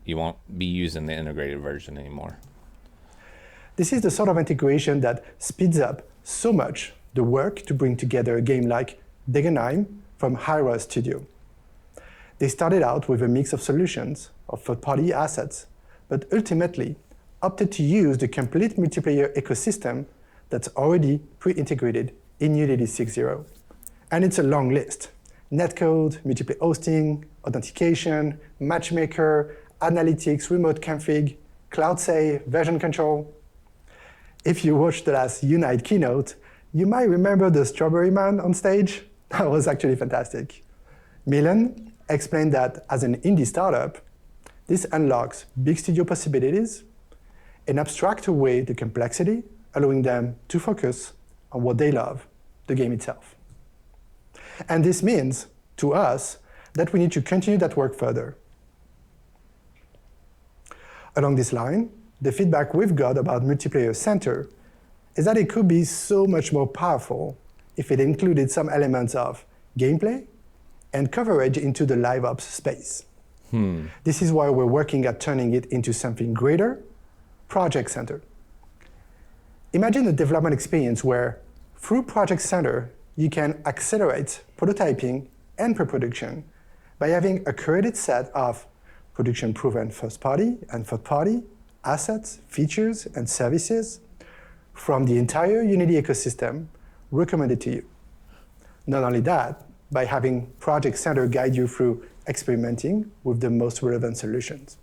You won't be using the integrated version anymore. This is the sort of integration that speeds up so much the work to bring together a game like Degenheim from Hyra Studio. They started out with a mix of solutions of third-party assets, but ultimately opted to use the complete multiplayer ecosystem that's already pre-integrated in Unity 6.0. And it's a long list. Netcode, multiplayer hosting, authentication, matchmaker, analytics, remote config, cloud save, version control. If you watched the last Unite keynote, you might remember the Strawberry Man on stage. That was actually fantastic. Milan explained that as an indie startup, this unlocks big studio possibilities and abstract away the complexity, allowing them to focus on what they love, the game itself. And this means, to us, that we need to continue that work further. Along this line, the feedback we've got about Multiplayer Center is that it could be so much more powerful if it included some elements of gameplay and coverage into the live ops space. This is why we're working at turning it into something greater, Project Center. Imagine a development experience where, through Project Center, you can accelerate prototyping and pre-production by having a curated set of production-proven first-party and third-party assets, features, and services from the entire Unity ecosystem recommended to you. Not only that, by having Project Center guide you through experimenting with the most relevant solutions.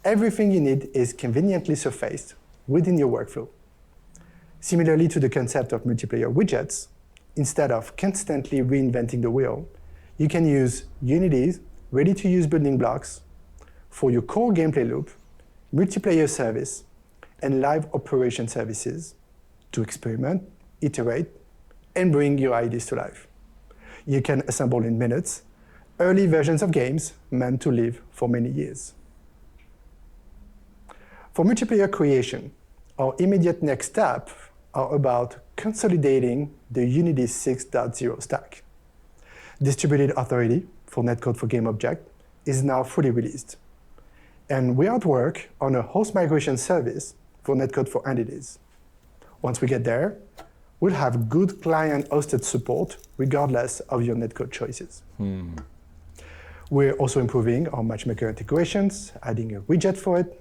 Everything you need is conveniently surfaced within your workflow. Similarly to the concept of multiplayer widgets, instead of constantly reinventing the wheel, you can use Unity's ready-to-use building blocks for your core gameplay loop, multiplayer service, and live operation services to experiment, iterate, and bring your ideas to life. You can assemble in minutes early versions of games meant to live for many years. For multiplayer creation, our immediate next step are about consolidating the Unity 6.0 stack. Distributed authority for Netcode for Game Object is now fully released. And we are at work on a host migration service for Netcode for entities. Once we get there, we'll have good client-hosted support regardless of your Netcode choices. We're also improving our matchmaker integrations, adding a widget for it.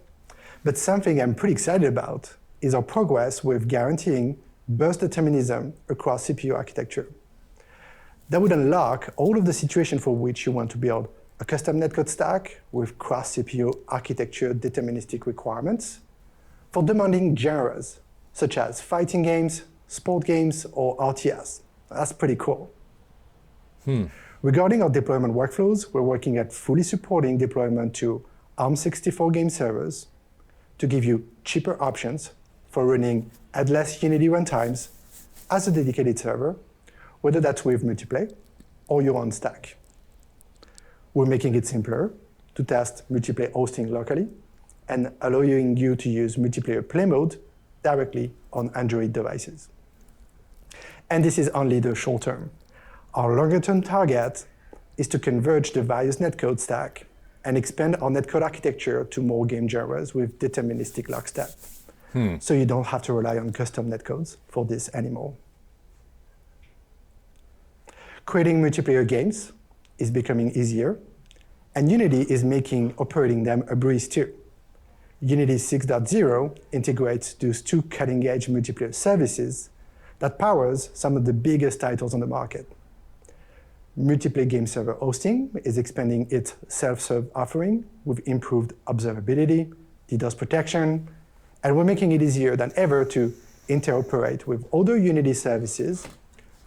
But something I'm pretty excited about is our progress with guaranteeing burst determinism across CPU architecture. That would unlock all of the situations for which you want to build a custom Netcode stack with cross-CPU architecture deterministic requirements for demanding genres, such as fighting games, sport games, or RTS. That's pretty cool. Regarding our deployment workflows, we're working at fully supporting deployment to ARM64 game servers to give you cheaper options for running headless Unity runtimes as a dedicated server, whether that's with multiplayer or your own stack. We're making it simpler to test multiplayer hosting locally and allowing you to use multiplayer play mode directly on Android devices. And this is only the short term. Our longer-term target is to converge the various Netcode stack and expand our Netcode architecture to more game genres with deterministic lockstep. So you don't have to rely on custom netcodes for this anymore. Creating multiplayer games is becoming easier, and Unity is making operating them a breeze too. Unity 6.0 integrates those two cutting-edge multiplayer services that powers some of the biggest titles on the market. Multiplayer game server hosting is expanding its self-serve offering with improved observability, DDoS protection, and we're making it easier than ever to interoperate with other Unity services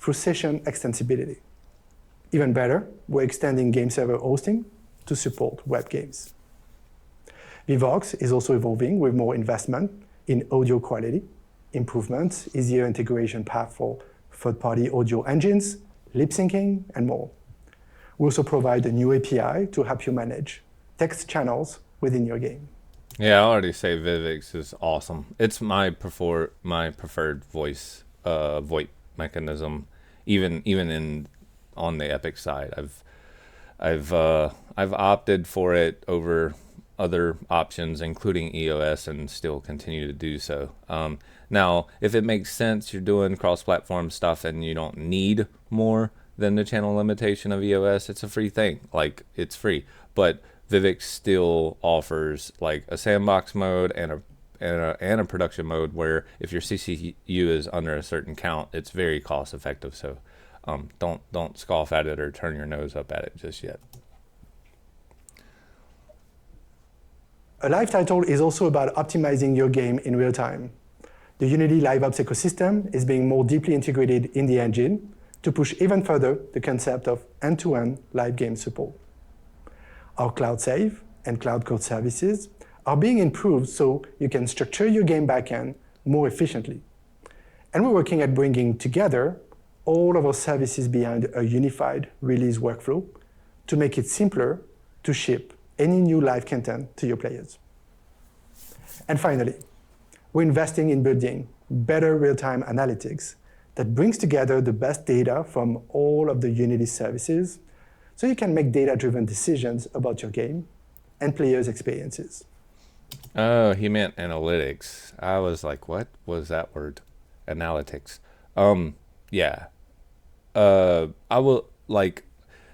through session extensibility. Even better, we're extending game server hosting to support web games. Havok is also evolving with more investment in audio quality, improvements, easier integration path for third-party audio engines, lip syncing, and more. We also provide a new API to help you manage text channels within your game. Yeah, I already say Physx is awesome. It's my preferred voice VoIP mechanism, even in on the Epic side. I've opted for it over other options, including EOS, and still continue to do so. Now, if it makes sense, you're doing cross-platform stuff and you don't need more than the channel limitation of EOS, it's a free thing. Like, it's free. But Physx still offers like a sandbox mode and a production mode where if your CCU is under a certain count, it's very cost effective. So don't scoff at it or turn your nose up at it just yet. A live title is also about optimizing your game in real time. The Unity LiveOps ecosystem is being more deeply integrated in the engine to push even further the concept of end-to-end live game support. Our Cloud Save and Cloud Code services are being improved so you can structure your game backend more efficiently. And we're working at bringing together all of our services behind a unified release workflow to make it simpler to ship any new live content to your players. And finally, we're investing in building better real-time analytics that brings together the best data from all of the Unity services so you can make data-driven decisions about your game and players' experiences. Oh, he meant analytics. I was like, what was that word? Analytics. Yeah. I will like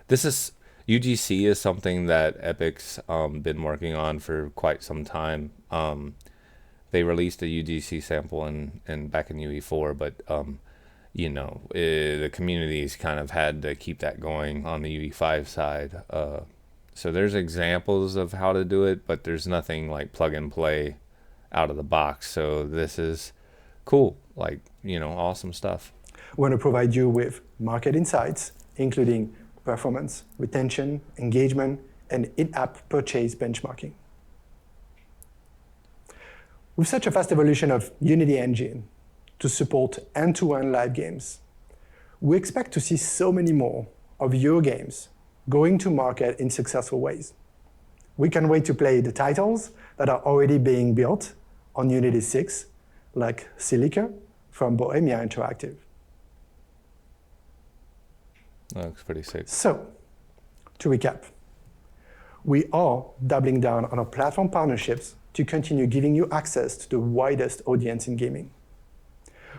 this is UGC is something that Epic's been working on for quite some time. They released a UGC sample in back in UE4, but the community's kind of had to keep that going on the UE5 side. So there's examples of how to do it, but there's nothing like plug and play out of the box. So this is cool, like, awesome stuff. We want to provide you with market insights, including performance, retention, engagement, and in-app purchase benchmarking. With such a fast evolution of Unity Engine to support end-to-end live games, we expect to see so many more of your games going to market in successful ways. We can't wait to play the titles that are already being built on Unity 6, like Silica from Bohemia Interactive. That looks pretty sick. So, to recap, we are doubling down on our platform partnerships to continue giving you access to the widest audience in gaming.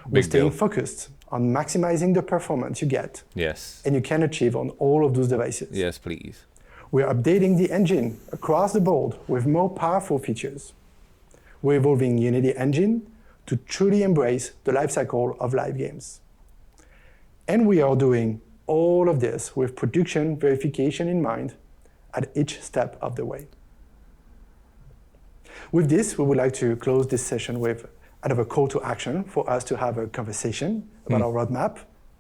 We're staying focused on maximizing the performance you get. Yes. And you can achieve on all of those devices. Yes, please. We're updating the engine across the board with more powerful features. We're evolving Unity Engine to truly embrace the lifecycle of live games. And we are doing all of this with production verification in mind at each step of the way. With this, we would like to close this session with another call to action for us to have a conversation about our roadmap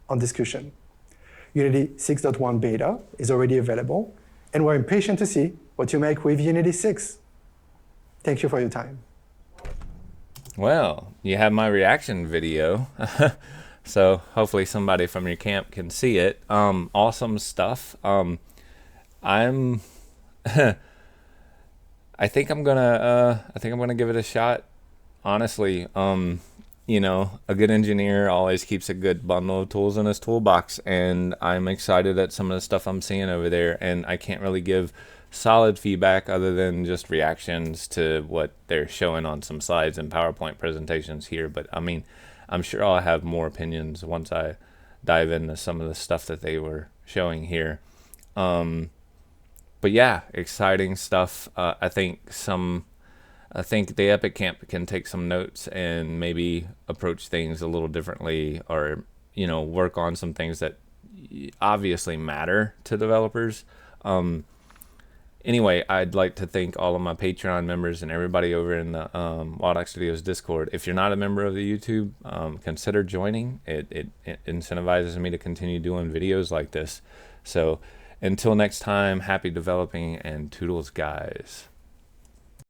on discussion. Unity 6.1 beta is already available, and we're impatient to see what you make with Unity 6. Thank you for your time. Well, you have my reaction video, so hopefully somebody from your camp can see it. Awesome stuff. I think I'm gonna give it a shot. Honestly, a good engineer always keeps a good bundle of tools in his toolbox, and I'm excited at some of the stuff I'm seeing over there, and I can't really give solid feedback other than just reactions to what they're showing on some slides and PowerPoint presentations here. But I mean, I'm sure I'll have more opinions once I dive into some of the stuff that they were showing here. But yeah, exciting stuff. I think the Epic camp can take some notes and maybe approach things a little differently, or work on some things that obviously matter to developers. Anyway, I'd like to thank all of my Patreon members and everybody over in the Wild Ox Studios Discord. If you're not a member of the YouTube, consider joining. It incentivizes me to continue doing videos like this. So until next time, happy developing and toodles, guys.